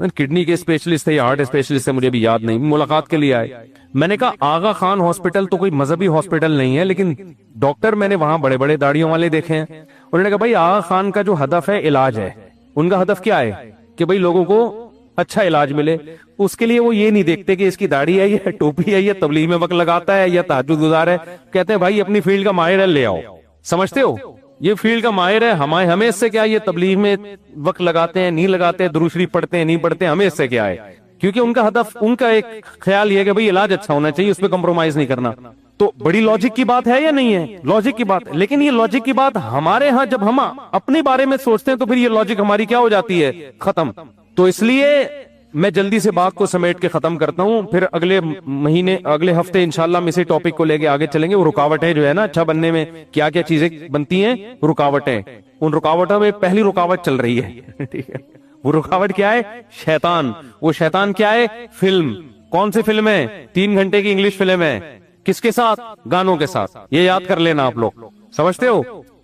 کڈنی کے اسپیشلسٹ تھے یا ہارٹ اسپیشلسٹ تھے مجھے بھی یاد نہیں, ملاقات کے لیے آئے. میں نے کہا آغا خان ہاسپٹل تو کوئی مذہبی ہاسپٹل نہیں ہے, لیکن ڈاکٹر میں نے وہاں بڑے بڑے داڑھیوں والے دیکھے ہیں. انہوں نے کہا بھائی آغا خان کا جو ہدف ہے علاج ہے, ان کا ہدف کیا ہے کہ بھئی لوگوں کو اچھا علاج ملے. اس کے لیے وہ یہ نہیں دیکھتے کہ اس کی داڑھی ہے یا ٹوپی ہے یا تبلیغ میں وقت لگاتا ہے یا تہجد گزار ہے. کہتے ہیں بھائی اپنی فیلڈ کا ماہر ہے لے آؤ. سمجھتے ہو, یہ فیلڈ کا ماہر ہے, ہمیں اس سے کیا, یہ تبلیغ میں وقت لگاتے ہیں نہیں لگاتے, درود شریف پڑھتے ہیں نہیں پڑھتے, ہمیں اس سے کیا ہے. کیونکہ ان کا ہدف, ان کا ایک خیال یہ ہے کہ بھئی علاج اچھا ہونا چاہیے, اس پہ کمپرومائز نہیں کرنا. تو بڑی لاجک کی بات ہے یا نہیں ہے؟ لاجک کی بات. لیکن یہ لاجک کی بات ہمارے ہاں جب ہم اپنے بارے میں سوچتے ہیں تو پھر یہ لاجک ہماری کیا ہو جاتی ہے, ختم. تو اس لیے میں جلدی سے بات کو سمیٹ کے ختم کرتا ہوں, پھر اگلے مہینے اگلے ہفتے انشاءاللہ ہم اسی ٹاپک کو لے کے آگے چلیں گے. وہ رکاوٹیں جو ہے نا اچھا بننے میں, کیا کیا چیزیں بنتی ہیں, رکاوٹیں. ان رکاوٹوں میں پہلی رکاوٹ چل رہی ہے, ٹھیک ہے. وہ رکاوٹ کیا ہے؟ شیطان. وہ شیطان کیا ہے؟ فلم. کون سی فلم ہے؟ 3 گھنٹے کی انگلش فلم ہے. کس کے ساتھ؟ گانوں کے ساتھ. یہ یاد کر لینا آپ لوگ, سمجھتے ہو.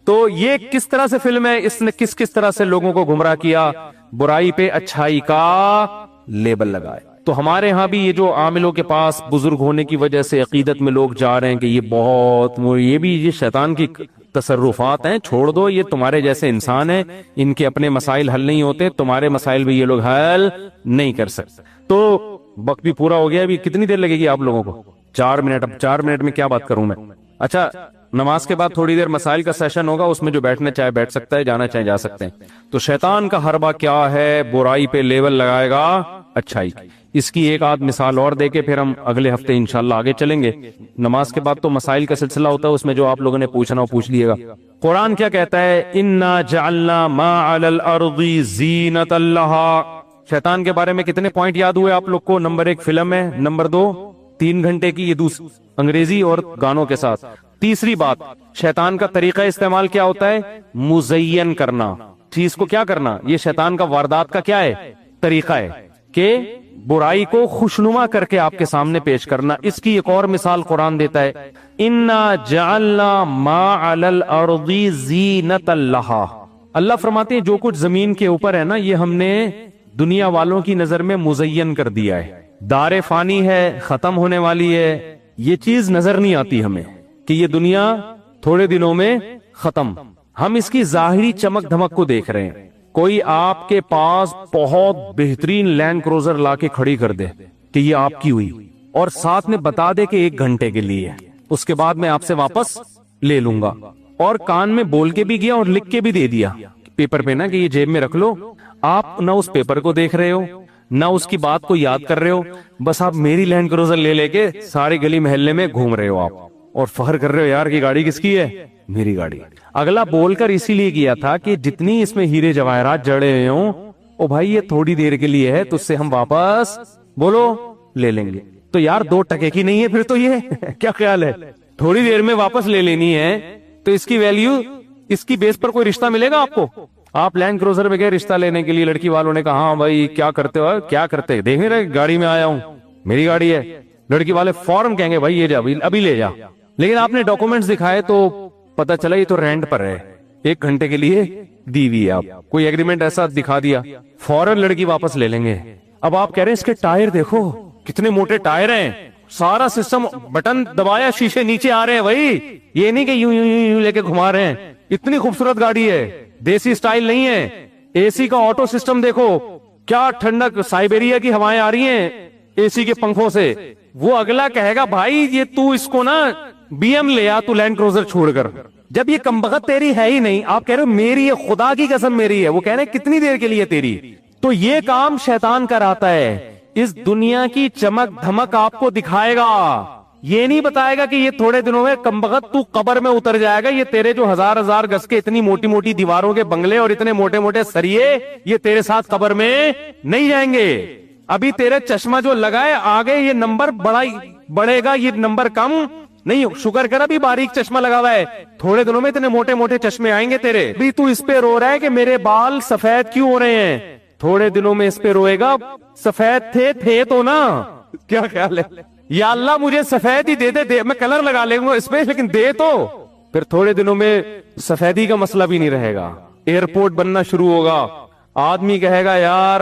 تو یہ کس طرح سے فلم ہے, اس نے کس طرح سے لوگوں کو گمراہ کیا, برائی پہ اچھائی کا لیبل لگائے. تو ہمارے ہاں بھی یہ جو عاملوں کے پاس بزرگ ہونے کی وجہ سے عقیدت میں لوگ جا رہے ہیں کہ یہ بہت, یہ بھی یہ شیطان کی تصرفات ہیں, چھوڑ دو, یہ تمہارے جیسے انسان ہیں, ان کے اپنے مسائل حل نہیں ہوتے, تمہارے مسائل بھی یہ لوگ حل نہیں کر سکتے. تو وقت بھی پورا ہو گیا, ابھی کتنی دیر لگے گی آپ لوگوں کو؟ 4 منٹ. اب 4 منٹ میں کیا بات کروں میں؟ اچھا, نماز کے بعد تھوڑی دیر مسائل کا سیشن ہوگا, اس میں جو بیٹھنا چاہے بیٹھ سکتا ہے, جانا چاہے جا سکتے ہیں. تو شیطان کا حربہ کیا ہے؟ برائی پہ لیبل لگائے گا اچھائی. اس کی ایک آدھ مثال اور دے کے پھر ہم اگلے ہفتے انشاءاللہ آگے چلیں گے. نماز کے بعد تو مسائل کا سلسلہ ہوتا ہے, اس میں جو آپ لوگوں نے پوچھنا وہ پوچھ لیے گا. قرآن کیا کہتا ہے؟ انا جعلنا ما علی الارض زینۃ لہا. شیطان کے بارے میں کتنے پوائنٹ یاد ہوئے آپ لوگ کو؟ نمبر 1 فلم ہے, نمبر 2 3 گھنٹے کی یہ انگریزی اور گانوں کے ساتھ. تیسری بات, شیطان کا طریقہ استعمال کیا ہوتا ہے؟ مزین کرنا. چیز کو کیا کرنا؟ یہ شیطان کا واردات کا کیا ہے؟ طریقہ ہے کہ برائی کو خوشنما کر کے آپ کے سامنے پیش کرنا. اس کی ایک اور مثال قرآن دیتا ہے, انا جعلنا ما علی الارض زینۃ لہا. اللہ فرماتے ہیں جو کچھ زمین کے اوپر ہے نا, یہ ہم نے دنیا والوں کی نظر میں مزین کر دیا ہے. دار فانی ہے, ختم ہونے والی ہے, یہ چیز نظر نہیں آتی ہمیں کہ یہ دنیا تھوڑے دنوں میں ختم. ہم اس کی ظاہری چمک دھمک کو دیکھ رہے ہیں. کوئی آپ کے پاس بہت بہترین لینڈ کروزر لا کے کھڑی کر دے کہ یہ آپ کی ہوئی, اور ساتھ میں بتا دے کہ 1 گھنٹے کے لیے, اس کے بعد میں آپ سے واپس لے لوں گا, اور کان میں بول کے بھی گیا اور لکھ کے بھی دے دیا پیپر پہ نا کہ یہ جیب میں رکھ لو. آپ نہ اس پیپر کو دیکھ رہے ہو, نہ اس کی بات کو یاد کر رہے ہو, بس آپ میری لینڈ کروزر لے کے ساری گلی محلے میں گھوم رہے ہو آپ, اور فخر کر رہے ہو یار کی گاڑی کس کی ہے؟ میری گاڑی. اگلا بول کر اسی لیے کیا تھا کہ جتنی اس میں ہیرے جواہرات جڑے ہوئے ہوں, او بھائی یہ تھوڑی دیر کے لیے ہے, تو اس سے ہم واپس بولو لے لیں گے. تو یار 2 ٹکے کی نہیں ہے پھر تو, یہ کیا خیال ہے؟ تھوڑی دیر میں واپس لے لینی ہے تو اس کی ویلیو, اس کی بیس پر کوئی رشتہ ملے گا آپ کو؟ آپ لینڈ کروزر میں گئے رشتہ لینے کے لیے, لڑکی والوں نے کہا ہاں بھائی کیا کرتے ہو, کیا کرتے, دیکھ نہیں رہے گاڑی میں آیا ہوں, میری گاڑی ہے. لڑکی والے فوراً کہیں گے بھائی یہ جا, ابھی لے جا. لیکن آپ نے ڈاکومنٹس دکھائے تو پتا چلا یہ تو رینٹ پر ہے, 1 گھنٹے کے لیے دی ہوئی ہے. آپ کوئی ایگریمنٹ ایسا دکھا دیا, فوراً لڑکی واپس لے لیں گے. اب آپ کہہ رہے ہیں اس کے ٹائر دیکھو کتنے موٹے ٹائر ہیں, سارا سسٹم بٹن دبایا شیشے نیچے آ رہے ہیں بھائی, یہ نہیں کہ یوں لے کے گھما رہے ہیں. اتنی خوبصورت گاڑی ہے, دیسی سٹائل نہیں ہے. اے سی کا آٹو سسٹم دیکھو, کیا ٹھنڈک, سائبیریا کی ہوائیں آ رہی ہیں اے سی کے پنکھوں سے. وہ اگلا کہے گا بھائی یہ تو اس کو نا بی ایم لے آ, تو لینڈ کروزر چھوڑ کر, جب یہ کمبخت تیری ہے ہی نہیں. آپ کہہ رہے ہو میری ہے, خدا کی قسم میری ہے. وہ کہہ رہے ہیں کتنی دیر کے لیے تیری. تو یہ کام شیطان کراتا ہے, اس دنیا کی چمک دھمک آپ کو دکھائے گا, یہ نہیں بتائے گا کہ یہ تھوڑے دنوں میں کمبخت تو قبر میں اتر جائے گا. یہ تیرے جو ہزار گز کے اتنی موٹی موٹی دیواروں کے بنگلے اور اتنے موٹے موٹے سریے, یہ تیرے ساتھ قبر میں نہیں جائیں گے. ابھی تیرے چشمہ جو لگائے آگے یہ نمبر بڑھے گا, یہ نمبر کم نہیں. شکر کر ابھی باریک چشمہ لگا ہوا ہے, تھوڑے دنوں میں اتنے موٹے موٹے چشمے آئیں گے تیرے. بھی تو اس پہ رو رہا ہے کہ میرے بال سفید کیوں ہو رہے ہیں, تھوڑے دنوں میں اس پہ روئے گا سفید تھے تو نا. کیا خیال ہے؟ یا اللہ مجھے سفید ہی دے, میں کلر لگا لوں گا اس پہ, لیکن دے تو. پھر تھوڑے دنوں میں سفیدی کا مسئلہ بھی نہیں رہے گا, ایئرپورٹ بننا شروع ہوگا. آدمی کہے گا یار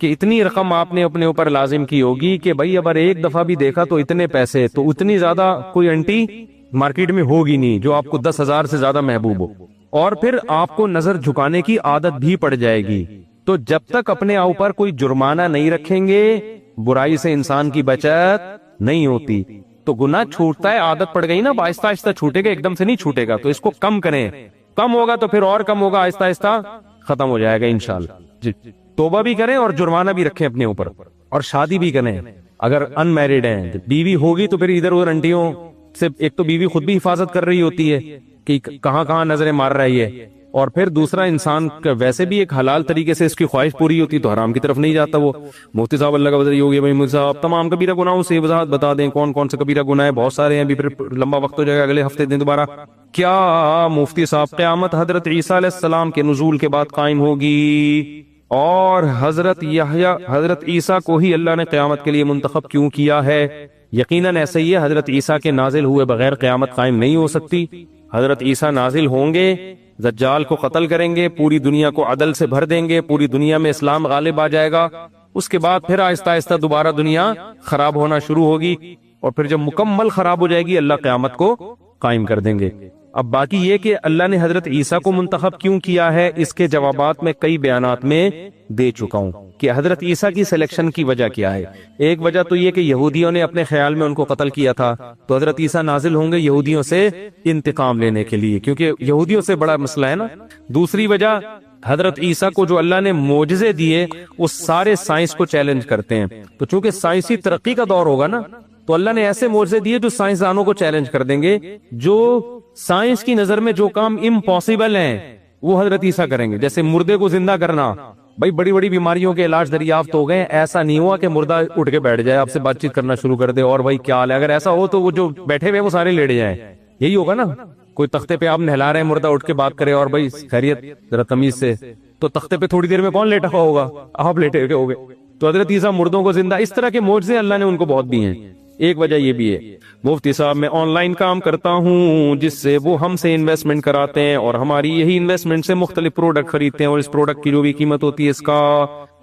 کہ اتنی رقم آپ نے اپنے اوپر لازم کی ہوگی کہ بھائی اگر ایک دفعہ بھی دیکھا تو اتنے پیسے، تو اتنی زیادہ کوئی انٹی مارکیٹ میں ہوگی نہیں جو آپ کو 10,000 سے زیادہ محبوب ہو، اور پھر آپ کو نظر جھکانے کی عادت بھی پڑ جائے گی۔ تو جب تک اپنے اوپر کوئی جرمانہ نہیں رکھیں گے، برائی سے انسان کی بچت نہیں ہوتی۔ تو گناہ چھوٹتا ہے، عادت پڑ گئی نا، آہستہ آہستہ چھوٹے گا، ایک دم سے نہیں چھوٹے گا، تو اس کو کم کریں، کم ہوگا تو پھر اور کم ہوگا، آہستہ آہستہ ختم ہو جائے گا انشاءاللہ۔ جی، توبہ بھی کریں اور جرمانہ بھی رکھیں اپنے اوپر، اور شادی بھی کریں۔ اگر ان میرڈ ہیں، بیوی ہوگی تو پھر ادھر ادھر انٹیوں سے، ایک تو بیوی خود بھی حفاظت کر رہی ہوتی ہے کہ کہاں کہاں نظریں مار رہی ہے، اور پھر دوسرا انسان کا ویسے بھی ایک حلال طریقے سے اس کی خواہش پوری ہوتی تو حرام کی طرف نہیں جاتا وہ۔ مفتی صاحب اللہ کا وزیر ہو گیا بھائی، مفتی صاحب تمام کبیرہ گناہوں سے وضاحت بتا دیں، کون کون سے کبیرہ گناہ ہے، بہت سارے ہیں، ابھی پھر لمبا وقت ہو جائے گا، اگلے ہفتے دیں دوبارہ۔ کیا مفتی صاحب قیامت حضرت عیسیٰ علیہ السلام کے نزول کے بعد قائم ہوگی؟ اور حضرت عیسیٰ کو ہی اللہ نے قیامت کے لیے منتخب کیوں کیا ہے؟ یقیناً ایسا ہی ہے، حضرت عیسیٰ کے نازل ہوئے بغیر قیامت قائم نہیں ہو سکتی۔ حضرت عیسیٰ نازل ہوں گے، دجال کو قتل کریں گے، پوری دنیا کو عدل سے بھر دیں گے، پوری دنیا میں اسلام غالب آ جائے گا، اس کے بعد پھر آہستہ آہستہ دوبارہ دنیا خراب ہونا شروع ہوگی، اور پھر جب مکمل خراب ہو جائے گی اللہ قیامت کو قائم کر دیں گے۔ اب باقی یہ کہ اللہ نے حضرت عیسیٰ کو منتخب کیوں کیا ہے، اس کے جوابات میں کئی بیانات میں دے چکا ہوں کہ حضرت عیسیٰ کی سلیکشن کی وجہ کیا ہے۔ ایک وجہ تو یہ کہ یہودیوں نے اپنے خیال میں ان کو قتل کیا تھا، تو حضرت عیسیٰ نازل ہوں گے یہودیوں سے انتقام لینے کے لیے، کیونکہ یہودیوں سے بڑا مسئلہ ہے نا۔ دوسری وجہ، حضرت عیسیٰ کو جو اللہ نے معجزے دیے وہ سارے سائنس کو چیلنج کرتے ہیں، تو چونکہ سائنسی ترقی کا دور ہوگا نا، تو اللہ نے ایسے معجزے دیے جو سائنسدانوں کو چیلنج کر دیں گے، جو سائنس کی نظر میں جو کام امپاسبل ہیں وہ حضرت عیسیٰ کریں گے۔ جیسے مردے کو زندہ کرنا، بھائی بڑی بڑی بیماریوں کے علاج دریافت ہو گئے، ایسا نہیں ہوا کہ مردہ اٹھ کے بیٹھ جائے آپ سے بات چیت کرنا شروع کر دے اور بھائی کیا حال ہے۔ اگر ایسا ہو تو وہ جو بیٹھے ہوئے وہ سارے لیٹ جائیں، یہی ہوگا نا۔ کوئی تختے پہ آپ نہلا رہے ہیں، مردہ اٹھ کے بات کرے اور بھائی خیریت ذرا تمیز سے، تو تختے پہ تھوڑی دیر میں کون لیٹا ہوا ہوگا؟ آپ لیٹے ہوئے ہوگے۔ تو حضرت عیسیٰ مردوں کو زندہ، اس طرح کے معجزے اللہ نے ان کو بہت دیے ہیں۔ ایک وجہ یہ بھی ہے، مفتی صاحب میں آن لائن کام کرتا ہوں جس سے وہ ہم سے انویسٹمنٹ کراتے ہیں اور ہماری یہی انویسٹمنٹ سے مختلف پروڈکٹ خریدتے ہیں، اور اس پروڈکٹ کی جو بھی قیمت ہوتی ہے اس کا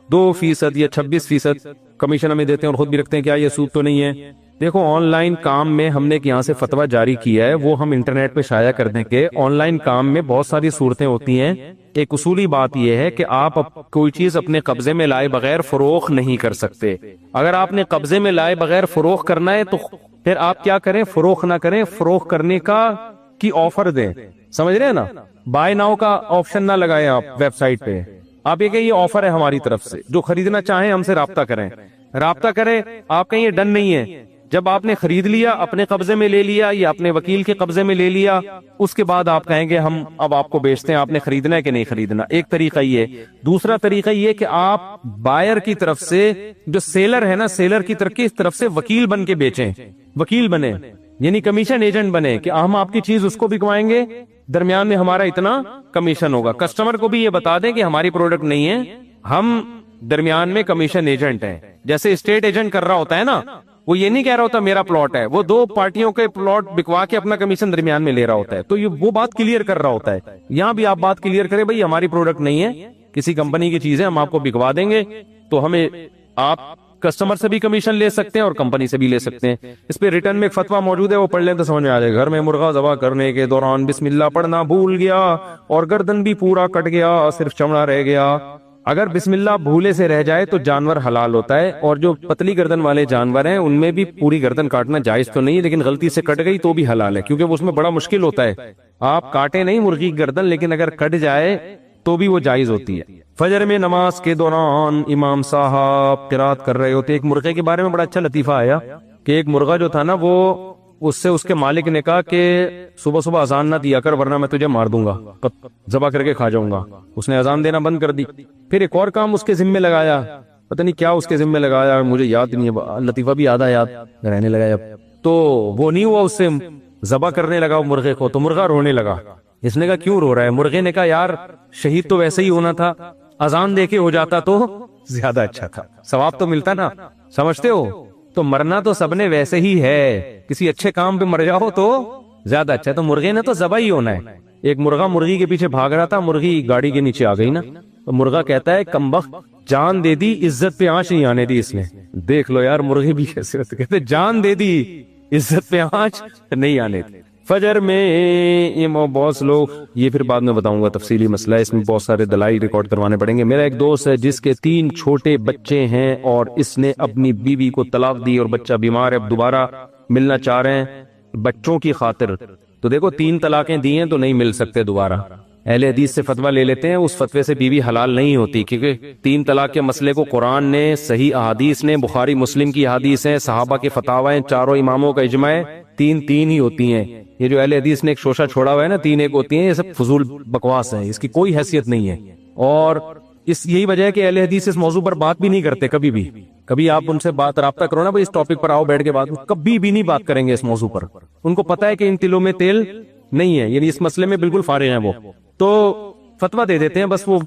2% یا 26% کمیشن ہمیں دیتے ہیں اور خود بھی رکھتے ہیں۔ کیا یہ سود تو نہیں ہے؟ دیکھو، آن لائن کام میں ہم نے یہاں سے فتویٰ جاری کیا ہے، وہ ہم انٹرنیٹ پہ شائع کر دیں کہ آن لائن کام میں بہت ساری صورتیں ہوتی ہیں۔ ایک اصولی بات یہ ہے کہ آپ کوئی چیز اپنے قبضے میں لائے بغیر فروخت نہیں کر سکتے۔ اگر آپ نے قبضے میں لائے بغیر فروخت کرنا ہے تو پھر آپ کیا کریں؟ فروخت نہ کریں، فروخت کرنے کی آفر دیں۔ سمجھ رہے ہیں نا؟ بائی ناؤ کا آپشن نہ لگائیں آپ ویب سائٹ پہ، آپ یہ کہ یہ آفر ہے ہماری طرف سے، جو خریدنا چاہیں ہم سے رابطہ کریں۔ آپ کہیں یہ ڈن نہیں ہے، جب آپ نے خرید لیا، اپنے قبضے میں لے لیا یا اپنے وکیل کے قبضے میں لے لیا، اس کے بعد آپ کہیں گے ہم اب آپ کو بیچتے ہیں، آپ نے خریدنا ہے کہ نہیں خریدنا۔ ایک طریقہ یہ ہے۔ دوسرا طریقہ یہ کہ آپ بائر کی طرف سے، جو سیلر ہے نا، سیلر کی طرف سے وکیل بن کے بیچیں، وکیل بنے، یعنی کمیشن ایجنٹ بنے کہ ہم آپ کی چیز اس کو بکوائیں گے، درمیان میں ہمارا اتنا کمیشن ہوگا۔ کسٹمر کو بھی یہ بتا دیں کہ ہماری پروڈکٹ نہیں ہے، ہم درمیان میں کمیشن ایجنٹ ہیں۔ جیسے اسٹیٹ ایجنٹ کر رہا ہوتا ہے نا، وہ یہ نہیں کہہ رہا ہوتا میرا پلاٹ ہے، وہ 2 پارٹیوں کے پلاٹ بکوا کے اپنا کمیشن درمیان میں لے رہا ہوتا ہے، تو یہ وہ بات کلیئر کر رہا ہوتا ہے۔ یہاں بھی آپ بات کلیئر کریں، بھئی ہماری پروڈکٹ نہیں ہے، کسی کمپنی کی چیز ہے، ہم آپ کو بکوا دیں گے، تو ہمیں آپ کسٹمر سے بھی کمیشن لے سکتے ہیں اور کمپنی سے بھی لے سکتے ہیں۔ اس پہ ریٹرن میں ایک فتویٰ موجود ہے، وہ پڑھ لیں تو سمجھ میں آ جائے گا۔ گھر میں مرغا ذبح کرنے کے دوران بسم اللہ پڑھنا بھول گیا اور گردن بھی پورا کٹ گیا، صرف چمڑا رہ گیا۔ اگر بسم اللہ بھولے سے رہ جائے تو جانور حلال ہوتا ہے، اور جو پتلی گردن والے جانور ہیں ان میں بھی پوری گردن کاٹنا جائز تو نہیں، لیکن غلطی سے کٹ گئی تو بھی حلال ہے، کیونکہ اس میں بڑا مشکل ہوتا ہے۔ آپ کاٹے نہیں مرغی کی گردن، لیکن اگر کٹ جائے تو بھی وہ جائز ہوتی ہے۔ فجر میں نماز کے دوران امام صاحب قرات کر رہے ہوتے، ایک مرغے کے بارے میں بڑا اچھا لطیفہ آیا کہ ایک مرغا جو تھا نا، وہ اس کے مالک نے کہا کہ صبح صبح اذان نہ دیا کر ورنہ میں تجھے مار دوں گا، ذبح کر کے کھا جاؤں گا۔ اس نے اذان دینا بند کر دی۔ پھر ایک اور کام اس کے ذمہ لگایا، پتہ نہیں کیا اس کے ذمہ لگایا، مجھے یاد نہیں ہے، لطیفہ بھی آدھا یاد رہنے لگا اب۔ تو وہ نہیں ہوا، اس سے ذبح کرنے لگا مرغے کو، تو مرغا رونے لگا۔ اس نے کہا کیوں رو رہا ہے؟ مرغے نے کہا یار شہید تو ویسے ہی ہونا تھا، اذان دے کے ہو جاتا تو زیادہ اچھا تھا، ثواب تو ملتا نا، سمجھتے ہو؟ تو مرنا تو سب نے ویسے ہی ہے، کسی اچھے کام پہ مر جاؤ تو زیادہ اچھا ہے۔ تو مرغے نے تو ذبح ہی ہونا ہے۔ ایک مرغا مرغی کے پیچھے بھاگ رہا تھا، مرغی گاڑی کے نیچے آ گئی نا، مرغا کہتا ہے کمبخت جان دے دی عزت پہ آنچ نہیں آنے دی اس نے. دیکھ لو یار مرغے بھی کیسے ہوتے, کہتے جان دے دی عزت پہ آنچ نہیں آنے دی. فجر میں یہ بہت لوگ, یہ پھر بعد میں بتاؤں گا تفصیلی مسئلہ ہے, اس میں بہت سارے دلائل ریکارڈ کروانے پڑیں گے. میرا ایک دوست ہے جس کے 3 چھوٹے بچے ہیں اور اس نے اپنی بیوی کو طلاق دی اور بچہ بیمار ہے, اب دوبارہ ملنا چاہ رہے ہیں بچوں کی خاطر. تو دیکھو 3 طلاقیں دی ہیں تو نہیں مل سکتے دوبارہ. اہل حدیث سے فتویٰ لے لیتے ہیں, اس فتوے سے بیوی حلال نہیں ہوتی, کیونکہ 3 طلاق کے مسئلے کو قرآن نے, صحیح احادیث نے, بخاری مسلم کی احادیث ہیں, صحابہ کے فتاوی ہیں, چاروں اماموں کا اجماع ہے, 3 ہی ہوتی ہیں. یہ جو اہل حدیث نے ایک شوشہ چھوڑا ہوا ہے نا 3 ایک ہوتی ہیں, یہ سب فضول بکواس ہے, اس کی کوئی حیثیت نہیں ہے. اور اس یہی وجہ ہے کہ اہل حدیث اس موضوع پر بات بھی نہیں کرتے کبھی بھی. کبھی آپ ان سے بات رابطہ کرو نا, بھائی اس ٹاپک پر آؤ بیٹھ کے بات, کبھی بھی نہیں بات کریں گے اس موضوع پر. ان کو پتا ہے کہ ان تلوں میں تیل نہیں ہے, یعنی اس مسئلے میں بالکل فارغ ہیں وہ, تو فتویٰ دے دیتے ہیں بس وہ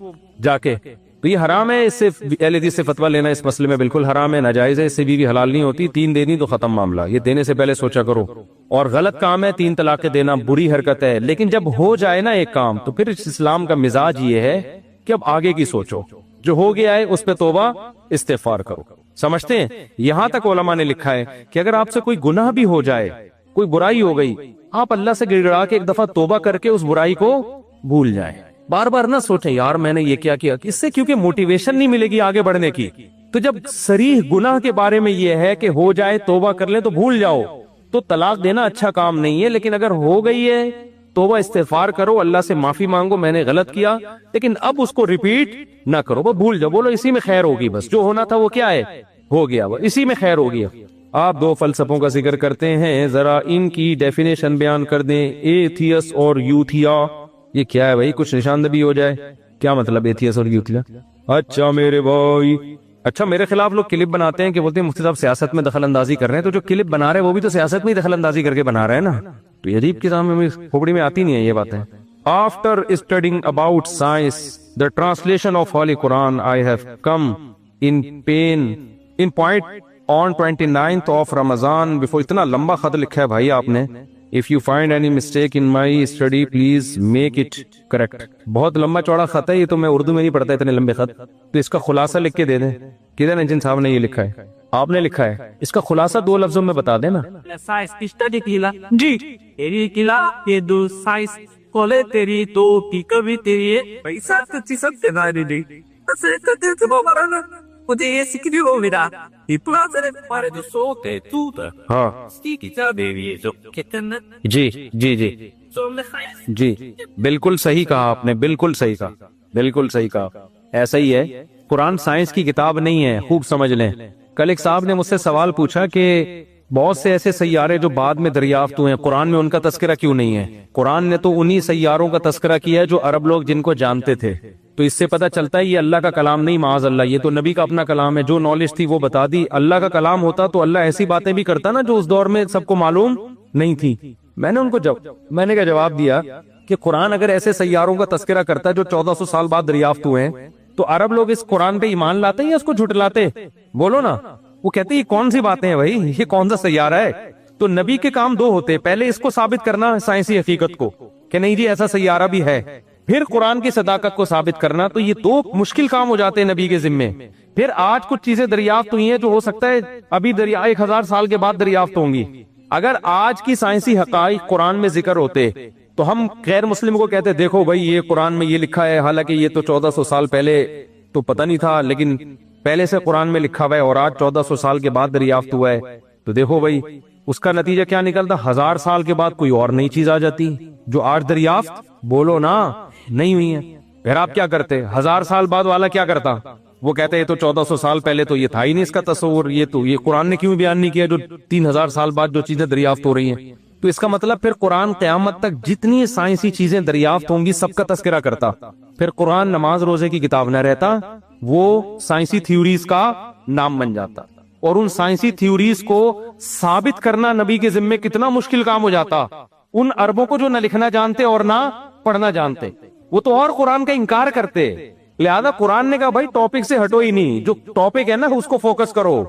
جا کے. تو یہ حرام ہے, اس سے اہل حدیث سے فتویٰ لینا اس مسئلے میں بالکل حرام ہے, ناجائز ہے, اس سے بیوی حلال نہیں ہوتی. 3 دے دی تو ختم معاملہ, یہ دینے سے پہلے سوچا کرو. اور غلط کام ہے 3 طلاقیں دینا, بری حرکت ہے, لیکن جب ہو جائے نا ایک کام تو پھر اسلام کا مزاج یہ ہے کہ اب آگے کی سوچو, جو ہو گیا ہے اس پہ توبہ استغفار کرو. سمجھتے ہیں؟ یہاں تک علماء نے لکھا ہے کہ اگر آپ سے کوئی گناہ بھی ہو جائے, کوئی برائی ہو گئی, آپ اللہ سے گڑ گڑا کے ایک دفعہ توبہ کر کے اس برائی کو بھول جائیں. بار بار نہ سوچیں یار میں نے یہ کیا, اس سے کیونکہ موٹیویشن نہیں ملے گی آگے بڑھنے کی. تو جب صریح گناہ کے بارے میں یہ ہے کہ ہو جائے توبہ کر لیں تو بھول جاؤ, تو طلاق دینا اچھا کام نہیں ہے. لیکن اگر ہو گئی ہے توبہ استغفار کرو, اللہ سے معافی مانگو, میں نے غلط کیا, لیکن اب اس کو ریپیٹ نہ کرو, وہ بھول جاؤ, بولو اسی میں خیر ہوگی, بس جو ہونا تھا وہ کیا ہے ہو گیا, وہ اسی میں خیر ہوگی. آپ 2 فلسفوں کا ذکر کرتے ہیں, ذرا ان کی ڈیفینیشن بیان کر دیں. ایتھیس اور یوتھیا, یہ کیا ہے بھائی, کچھ نشاندہی ہو جائے, کیا مطلب ایتھیس اور یوتھیا؟ اچھا میرے بھائی, اچھا میرے خلاف لوگ کلپ بناتے ہیں کہ بولتے ہیں مفتی صاحب سیاست میں دخل اندازی کر رہے ہیں, تو جو کلپ بنا رہے ہیں وہ بھی تو سیاست میں ہی دخل اندازی کر کے بنا رہے ہیں نا. تو یہ عجیب کتاب میں کھوپڑی میں آتی نہیں ہے یہ باتیں. After studying about science the translation of holy Quran I have come in pen in point on 29th of Ramadan before. اتنا لمبا خط لکھا ہے بھائی آپ نے. If you find any mistake in my study please make it correct. بہت لمبا چوڑا خط ہے یہ, تو میں اردو میں نہیں پڑھتا اتنے لمبے خط, تو اس کا خلاصہ لکھ کے دے دیں. کدھر انجن صاحب نے یہ لکھا ہے, آپ نے لکھا ہے, اس کا خلاصہ 2 لفظوں میں بتا دینا. سائنس کی اسٹڈی کیلا جی تیری کیلا یہ دو سائنس کولے تیری تو کی کبھی تیری پیسہ تچی سب کے ناری دی اسے کتے تو بابانا مجھے یہ سکری ہو میرا یہ پلازر پارے جو سوتے تو تا ہاں سٹی کی چابے بھی جو کتن جی جی جی جی بالکل صحیح کہا آپ نے, بالکل صحیح کہا, بالکل صحیح کہا. ایسا ہی ہے, قرآن سائنس کی کتاب نہیں ہے, خوب سمجھ لیں. کل ایک صاحب نے مجھ سے سوال پوچھا کہ بہت سے ایسے سیارے جو بعد میں دریافت ہوئے ہیں, قرآن میں ان کا تذکرہ کیوں نہیں ہے؟ قرآن نے تو انہی سیاروں کا تذکرہ کیا ہے جو عرب لوگ جن کو جانتے تھے. تو اس سے پتہ چلتا ہے یہ اللہ کا کلام نہیں, معاذ اللہ, یہ تو نبی کا اپنا کلام ہے. جو نالج تھی وہ بتا دی. اللہ کا کلام ہوتا تو اللہ ایسی باتیں بھی کرتا نا جو اس دور میں سب کو معلوم نہیں تھی. میں نے ان کو میں نے کیا جواب دیا کہ قرآن اگر ایسے سیاروں کا تذکرہ کرتا جو 1400 سال بعد دریافت ہوئے ہیں, تو عرب لوگ اس قرآن پہ ایمان لاتے یا اس کو جھٹلاتے؟ بولو نا. وہ کہتے یہ کون سی باتیں ہیں بھائی, یہ کون سا سیارہ ہے؟ تو نبی کے کام 2 ہوتے, پہلے اس کو ثابت کرنا سائنسی حقیقت کو کہ نہیں جی ایسا سیارہ بھی ہے, پھر قرآن کی صداقت کو ثابت کرنا. تو یہ 2 مشکل کام ہو جاتے ہیں نبی کے ذمے. پھر آج کچھ چیزیں دریافت ہوئی ہیں جو ہو سکتا ہے ابھی 1000 سال کے بعد دریافت ہوں گی. اگر آج کی سائنسی حقائق قرآن میں ذکر ہوتے تو ہم غیر مسلم کو کہتے دیکھو بھائی یہ قرآن میں یہ لکھا ہے, حالانکہ یہ تو 1400 سال پہلے تو پتہ نہیں تھا, لیکن پہلے سے قرآن میں لکھا ہوا ہے اور آج 1400 سال کے بعد دریافت ہوا ہے. تو دیکھو بھائی اس کا نتیجہ کیا نکلتا, 1000 سال کے بعد کوئی اور نئی چیز آ جاتی جو آج دریافت بولو نا نہیں ہوئی ہے. پھر آپ کیا کرتے؟ 1000 سال بعد والا کیا کرتا؟ وہ کہتے ہیں تو 1400 سال پہلے تو یہ تھا ہی نہیں اس کا تصور, یہ قرآن نے کیوں بیان نہیں کیا جو 3000 سال بعد جو چیزیں دریافت ہو رہی ہیں. تو اس کا مطلب پھر قرآن قیامت تک جتنی سائنسی چیزیں دریافت ہوں گی سب کا تذکرہ کرتا. پھر قرآن نماز روزے کی کتاب نہ رہتا, وہ سائنسی تھیوریز کا نام بن جاتا. اور ان سائنسی تھیوریز کو ثابت کرنا نبی کے ذمے کتنا مشکل کام ہو جاتا. ان عربوں کو جو نہ لکھنا جانتے اور نہ پڑھنا جانتے, وہ تو اور قرآن کا انکار کرتے. لہذا قرآن نے کہا بھائی ٹاپک سے ہٹو ہی نہیں, جو ٹاپک ہے نا اس کو فوکس کرو.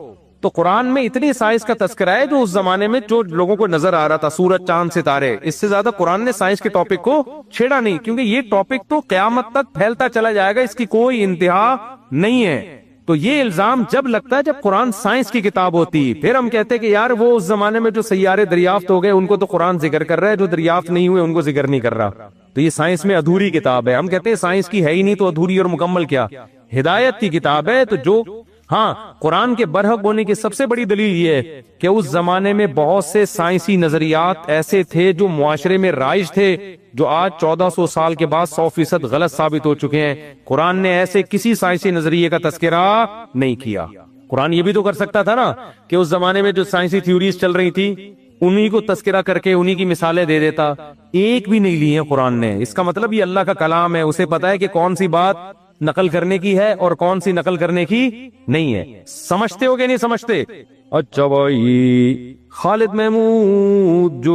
تو قرآن میں اتنی سائنس کا تذکرہ ہے جو اس زمانے میں جو لوگوں کو نظر آ رہا تھا، سورج چاند ستارے، اس سے زیادہ قرآن نے سائنس کے ٹاپک کو چھیڑا نہیں، کیونکہ یہ ٹاپک تو قیامت تک پھیلتا چلا جائے گا، اس کی کوئی انتہا نہیں ہے۔ تو یہ الزام جب لگتا ہے جب قرآن سائنس کی کتاب ہوتی، پھر ہم کہتے ہیں کہ یار وہ اس زمانے میں جو سیارے دریافت ہو گئے ان کو تو قرآن ذکر کر رہا ہے، جو دریافت نہیں ہوئے ان کو ذکر نہیں کر رہا، تو یہ سائنس میں ادھوری کتاب ہے۔ ہم کہتے ہیں سائنس کی ہے ہی نہیں تو ادھوری اور مکمل کیا، ہدایت کی کتاب ہے۔ تو جو ہاں قرآن کے برحق ہونے کی سب سے بڑی دلیل یہ ہے کہ اس زمانے میں بہت سے سائنسی نظریات ایسے تھے جو معاشرے میں رائج تھے، جو آج 1400 سال کے بعد 100% غلط ثابت ہو چکے ہیں۔ قرآن نے ایسے کسی سائنسی نظریے کا تذکرہ نہیں کیا۔ قرآن یہ بھی تو کر سکتا تھا نا کہ اس زمانے میں جو سائنسی تھیوریز چل رہی تھی انہی کو تذکرہ کر کے انہی کی مثالیں دے دیتا، ایک بھی نہیں لی ہے قرآن نے۔ اس کا مطلب یہ اللہ کا کلام ہے، اسے پتا ہے کہ کون سی بات نقل کرنے کی ہے اور کون سی نقل کرنے کی نہیں ہے۔ سمجھتے ہو کہ نہیں سمجھتے؟ اچھا بھائی، خالد محمود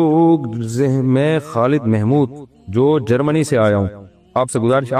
میں خالد محمود جو جرمنی سے آیا ہوں، آپ سے گزارش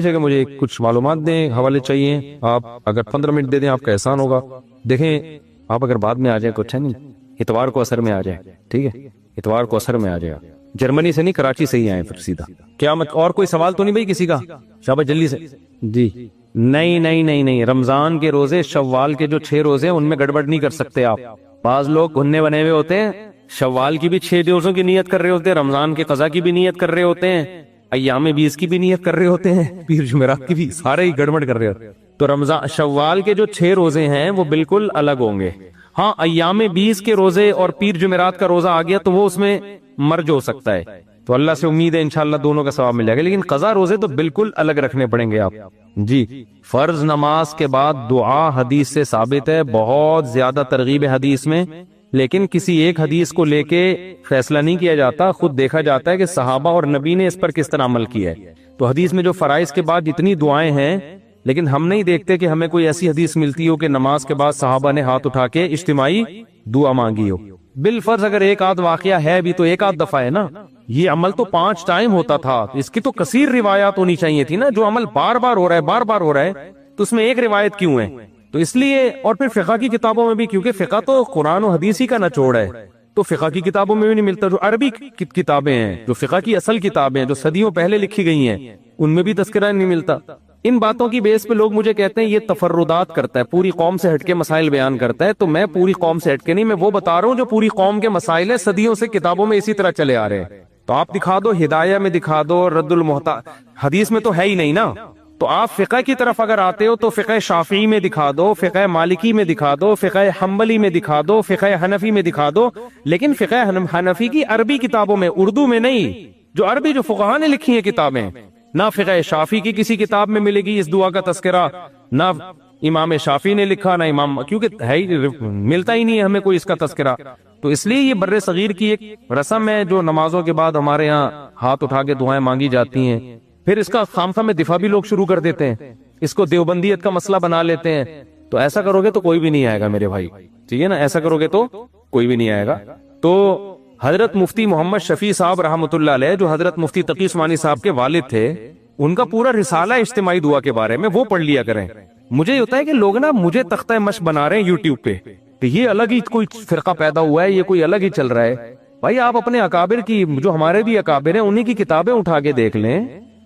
ہے کہ مجھے کچھ معلومات دیں، حوالے چاہیے۔ آپ اگر 15 منٹ دے دیں آپ کا احسان ہوگا۔ دیکھیں آپ اگر بعد میں آ جائیں کچھ ہے نہیں، اتوار کو اثر میں آ جائے، ٹھیک ہے، اتوار کو اثر میں آ جائے گا۔ جرمنی سے نہیں کراچی سے ہی آئے پھر سیدھا۔ کیا اور کوئی سوال تو نہیں بھائی کسی کا؟ شاباش جلدی سے جی۔ نہیں، رمضان کے روزے، شوال کے جو 6 روزے ان میں گڑبڑ نہیں کر سکتے آپ۔ بعض لوگ گھننے بنے ہوئے ہوتے ہیں، شوال کی بھی 6 روزوں کی نیت کر رہے ہوتے ہیں، رمضان کے قضا کی بھی نیت کر رہے ہوتے ہیں، ایام 20 کی بھی نیت کر رہے ہوتے ہیں، پیر جمعرات کی بھی، سارے ہی گڑبڑ کر رہے ہوتے ہیں۔ تو رمضان شوال کے جو 6 روزے ہیں وہ بالکل الگ ہوں گے۔ ہاں ایام 20 کے روزے اور پیر جمعرات کا روزہ آ گیا تو وہ اس میں مرج ہو سکتا ہے، تو اللہ سے امید ہے انشاءاللہ دونوں کا ثواب مل جائے گا، لیکن قضا روزے تو بالکل الگ رکھنے پڑیں گے آپ جی۔ فرض نماز کے بعد دعا حدیث سے ثابت ہے، بہت زیادہ ترغیب ہے حدیث میں، لیکن کسی ایک حدیث کو لے کے فیصلہ نہیں کیا جاتا، خود دیکھا جاتا ہے کہ صحابہ اور نبی نے اس پر کس طرح عمل کیا ہے۔ تو حدیث میں جو فرائض کے بعد جتنی دعائیں ہیں، لیکن ہم نہیں دیکھتے کہ ہمیں کوئی ایسی حدیث ملتی ہو کہ نماز کے بعد صحابہ نے ہاتھ اٹھا کے اجتماعی دعا مانگی ہو۔ بالفرض اگر ایک آدھ واقعہ ہے بھی تو ایک آدھ دفعہ ہے نا، یہ عمل تو 5 ٹائم ہوتا تھا، اس کی تو کثیر روایات ہونی چاہیے تھی نا۔ جو عمل بار بار ہو رہا ہے تو اس میں ایک روایت کیوں ہے؟ تو اس لیے، اور پھر فقہ کی کتابوں میں بھی، کیونکہ فقہ تو قرآن و حدیث ہی کا نچوڑ ہے، تو فقہ کی کتابوں میں بھی نہیں ملتا۔ جو عربی کتابیں ہیں، جو فقہ کی اصل کتابیں ہیں جو صدیوں پہلے لکھی گئی ہیں، ان میں بھی تذکرہ نہیں ملتا۔ ان باتوں کی بیس پہ لوگ مجھے کہتے ہیں یہ تفردات کرتا ہے، پوری قوم سے ہٹ کے مسائل بیان کرتا ہے، تو میں پوری قوم سے ہٹ کے نہیں، میں وہ بتا رہا ہوں جو پوری قوم کے مسائل ہیں، صدیوں سے کتابوں میں اسی طرح چلے آ رہے ہیں۔ تو آپ دکھا دو، ہدایہ میں دکھا دو، رد المحتاج حدیث میں تو ہے ہی نہیں نا۔ تو آپ فقہ کی طرف اگر آتے ہو تو فقہ شافعی میں دکھا دو، فقہ مالکی میں دکھا دو، فقہ حنبلی میں دکھا دو، فقہ حنفی میں دکھا دو، لیکن فقہ حنفی کی عربی کتابوں میں، اردو میں نہیں، جو عربی جو فقہاء نے لکھی ہیں کتابیں، نہ فقہ شافعی کی کسی کتاب میں ملے گی اس دعا کا تذکرہ، نہ امام شافعی نے لکھا، نہ امام، کیونکہ ہے ہی ملتا ہی نہیں ہے ہمیں کوئی اس کا تذکرہ۔ تو اس لیے یہ بر صغیر کی ایک رسم ہے جو نمازوں کے بعد ہمارے ہاں ہاتھ اٹھا کے دعائیں مانگی جاتی ہیں۔ پھر اس کا خامخواہ میں دفاع بھی لوگ شروع کر دیتے ہیں، اس کو دیوبندیت کا مسئلہ بنا لیتے ہیں۔ تو ایسا کرو گے تو کوئی بھی نہیں آئے گا میرے بھائی، ٹھیک ہے نا، ایسا کرو گے تو کوئی بھی نہیں آئے گا۔ تو حضرت مفتی محمد شفیع صاحب رحمۃ اللہ علیہ، جو حضرت مفتی تقی عثمانی صاحب کے والد تھے، ان کا پورا رسالہ اجتماعی دعا کے بارے میں، وہ پڑھ لیا کریں۔ مجھے ہوتا ہے کہ لوگ نا مجھے تختہ مشق بنا رہے ہیں یوٹیوب پہ کہ یہ الگ ہی کوئی فرقہ پیدا ہوا ہے، یہ کوئی الگ ہی چل رہا ہے۔ بھائی آپ اپنے اکابر کی، جو ہمارے بھی اکابر ہیں، انہی کی کتابیں اٹھا کے دیکھ لیں۔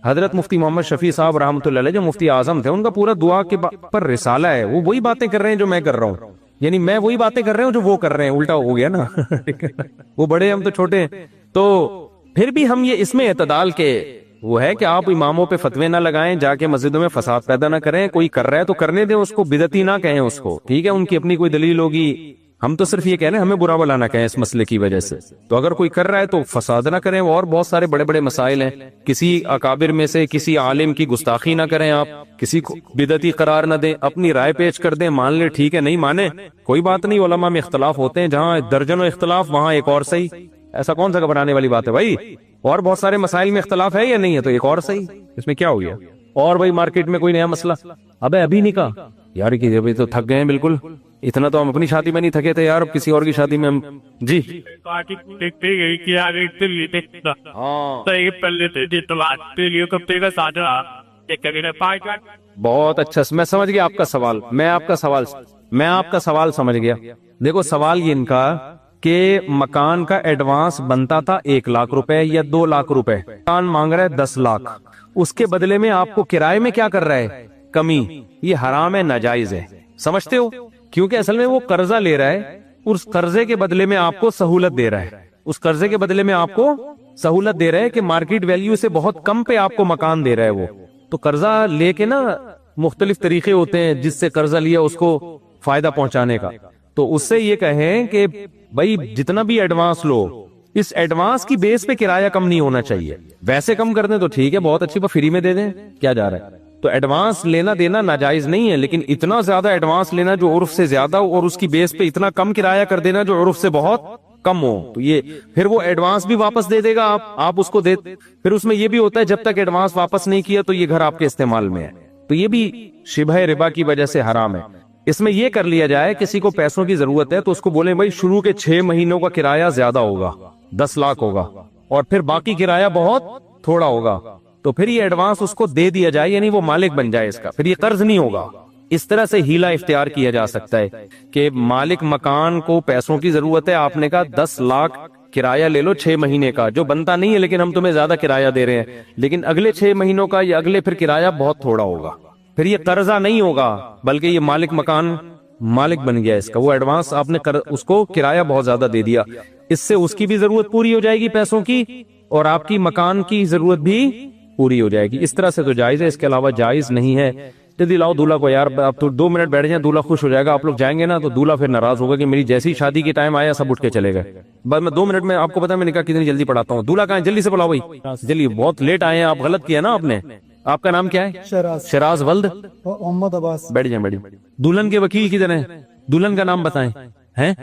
حضرت مفتی محمد شفیع صاحب رحمۃ اللہ علیہ جو مفتی اعظم تھے، ان کا پورا دعا کے پر رسالہ ہے، وہ وہی باتیں کر رہے ہیں جو میں کر رہا ہوں، یعنی میں وہی باتیں کر رہا ہوں جو وہ کر رہے ہیں، الٹا ہو گیا نا وہ بڑے ہم تو چھوٹے ہیں۔ تو پھر بھی ہم یہ اس میں اعتدال کے وہ ہے کہ آپ اماموں پہ فتوے نہ لگائیں، جا کے مسجدوں میں فساد پیدا نہ کریں، کوئی کر رہا ہے تو کرنے دیں اس کو، بدعتی نہ کہیں اس کو، ٹھیک ہے، ان کی اپنی کوئی دلیل ہوگی، ہم تو صرف یہ کہہ رہے ہیں ہمیں برا بلا نہ کہیں اس مسئلے کی وجہ سے۔ تو اگر کوئی کر رہا ہے تو فساد نہ کریں، اور بہت سارے بڑے بڑے مسائل ہیں، کسی اکابر میں سے کسی عالم کی گستاخی نہ کریں، آپ کسی کو بدعتی قرار نہ دیں، اپنی رائے پیش کر دیں، مان لیں ٹھیک ہے، نہیں مانے کوئی بات نہیں، علماء میں اختلاف ہوتے ہیں، جہاں درجنوں اختلاف وہاں ایک اور صحیح، ایسا کون سا گھبرانے والی بات ہے بھائی، اور بہت سارے مسائل میں اختلاف ہے یا نہیں ہے تو ایک اور صحیح، اس میں کیا ہو گیا؟ اور بھائی مارکیٹ میں کوئی نیا مسئلہ، ابھی نہیں کہا یار کہ ابھی تو تھک گئے ہیں بالکل، اتنا تو ہم اپنی شادی میں نہیں تھکے تھے یار، اب کسی اور کی شادی میں ہم جی بہت اچھا، میں سمجھ گیا آپ کا سوال، میں آپ کا سوال میں آپ کا سوال سمجھ گیا. دیکھو سوال یہ ان کا کہ مکان کا ایڈوانس بنتا تھا 1 لاکھ روپے یا 2 لاکھ روپے, مکان مانگ رہا ہے 10 لاکھ, اس کے بدلے میں آپ کو کرائے میں کیا کر رہا ہے, کمی. یہ حرام ہے, ناجائز ہے, سمجھتے ہو؟ کیونکہ اصل میں وہ قرضہ لے رہا ہے, اس قرضے کے بدلے میں آپ کو سہولت دے رہا ہے, اس قرضے کے بدلے میں آپ کو سہولت دے رہا ہے کہ مارکیٹ ویلیو سے بہت کم پہ آپ کو مکان دے رہا ہے وہ. تو قرضہ لے کے نا مختلف طریقے ہوتے ہیں جس سے قرضہ لیا اس کو فائدہ پہنچانے کا. تو اس سے یہ کہیں کہ بھائی جتنا بھی ایڈوانس لو, اس ایڈوانس کی بیس پہ کرایہ کم نہیں ہونا چاہیے. ویسے کم کر دیں تو ٹھیک ہے, بہت اچھی, فری میں دے دیں, کیا جا رہا ہے. تو ایڈوانس لینا دینا ناجائز نہیں ہے, لیکن اتنا زیادہ ایڈوانس لینا جو عرف سے زیادہ ہو اور اس کی بیس پہ اتنا کم کرایہ کر دینا جو عرف سے بہت کم ہو, تو یہ پھر وہ ایڈوانس بھی واپس دے دے گا, آپ اس کو دے. پھر اس میں یہ بھی ہوتا ہے جب تک ایڈوانس واپس نہیں کیا تو یہ گھر آپ کے استعمال میں ہے, تو یہ بھی شبہ ربا کی وجہ سے حرام ہے. اس میں یہ کر لیا جائے, کسی کو پیسوں کی ضرورت ہے تو اس کو بولیں بھائی شروع کے 6 مہینوں کا کرایہ زیادہ ہوگا, 10 لاکھ ہوگا, اور پھر باقی کرایہ بہت تھوڑا ہوگا, تو پھر یہ ایڈوانس اس کو دے دیا جائے, یعنی وہ مالک بن جائے اس کا, پھر یہ قرض نہیں ہوگا. اس طرح سے ہیلا اختیار کیا جا سکتا ہے کہ مالک مکان کو پیسوں کی ضرورت ہے, آپ نے کہا 10 لاکھ کرایہ لے لو 6 مہینے کا, جو بنتا نہیں ہے لیکن ہم تمہیں زیادہ کرایہ دے رہے ہیں, لیکن اگلے 6 مہینوں کا یا اگلے پھر کرایہ بہت تھوڑا ہوگا. پھر یہ قرضہ نہیں ہوگا بلکہ یہ مالک مکان مالک بن گیا اس کا. وہ ایڈوانس آپ نے اس کو کرایہ بہت زیادہ دے دیا, اس سے اس کی بھی ضرورت پوری ہو جائے گی پیسوں کی, اور آپ کی مکان کی ضرورت بھی پوری ہو جائے گی. اس طرح سے تو جائز ہے, اس کے علاوہ جائز نہیں ہے. جلدی لاؤ دولہا کو یار, آپ تو 2 منٹ بیٹھ جائیں, دولہا خوش ہو جائے گا. آپ لوگ جائیں گے نا تو دولہا پھر ناراض ہوگا کہ میری جیسی شادی کی ٹائم آیا سب اٹھ کے چلے گئے. بس میں 2 منٹ میں آپ کو پتا میں نکاح کتنی جلدی پڑھاتا ہوں. دولہا کہاں ہے, جلدی سے بلاؤ بھائی, جلدی, بہت لیٹ آئے ہیں آپ, غلط کیا نا آپ نے. آپ کا نام کیا ہے؟ شراز ولد محمد عباس. بیٹھ جائیں, بیٹھ جائیں. دلہن کے وکیل کدھر ہیں, دلہن کا نام بتائیں. ہیں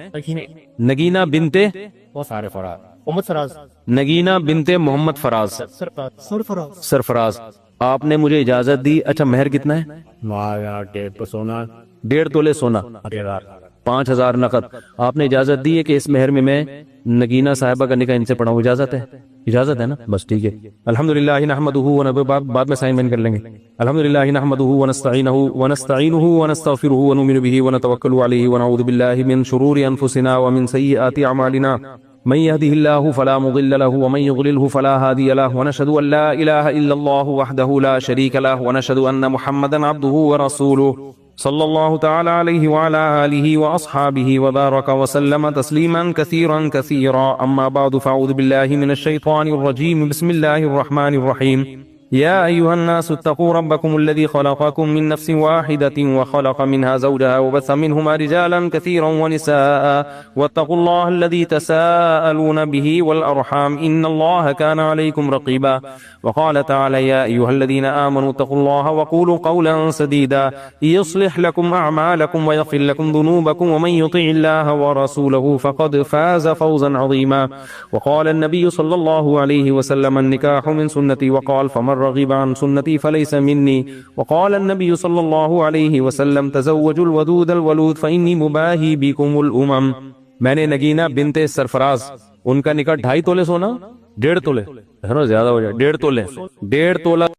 نگینہ بنتے محمد فراز. نگینہ بنتے محمد فراز سرفراز. سرفراز. آپ نے مجھے اجازت دی. اچھا مہر کتنا ہے؟ 1.5 تولے سونا, 5,000 نقد. آپ نے اجازت دی ہے کہ اس مہر میں نگینہ صاحبہ کا نکاح ان سے پڑھاؤں, اجازت ہے؟ اجازت ہے نا, بس ٹھیک ہے. الحمدللہ نحمدہ, بعد میں سائن بین کر لیں گے. الحمدللہ نحمدہ ونستعینہ ونستغفرہ ونؤمن بہ ونتوکل علیہ ونعوذ باللہ من شرور انفسنا ومن سیئات اعمالنا, من يهده الله فلا مضل له ومن يضلله فلا هادي له, ونشهد ان لا اله الا الله وحده لا شريك له, ونشهد ان محمدا عبده ورسوله صلى الله تعالى عليه وعلى آله وأصحابه وبارك وسلم تسليما كثيرا كثيرا. أما بعد, فأعوذ بالله من الشيطان الرجيم. بسم الله الرحمن الرحيم. يا أيها الناس اتقوا ربكم الذي خلقكم من نفس واحدة وخلق منها زوجها وبث منهما رجالا كثيرا ونساء, واتقوا الله الذي تساءلون به والأرحام إن الله كان عليكم رقيبا. وقال تعالى يا أيها الذين آمنوا اتقوا الله وقولوا قولا سديدا يصلح لكم أعمالكم ويغفر لكم ذنوبكم ومن يطع الله ورسوله فقد فاز فوزا عظيما. وقال النبي صلى الله عليه وسلم النكاح من سنتي, وقال فمن رغب عن سنتي فليس مني. وقال النبي صلى الله عليه وسلم تزوجوا الودود الولود فإني مباهي بكم الأمم. میں نے نگینہ بنت سرفراز, ان کا نکاح 2.5 تولے سونا, 1.5 تولے, زیادہ ہو جائے, 1.5 تولے, 1.5 تولہ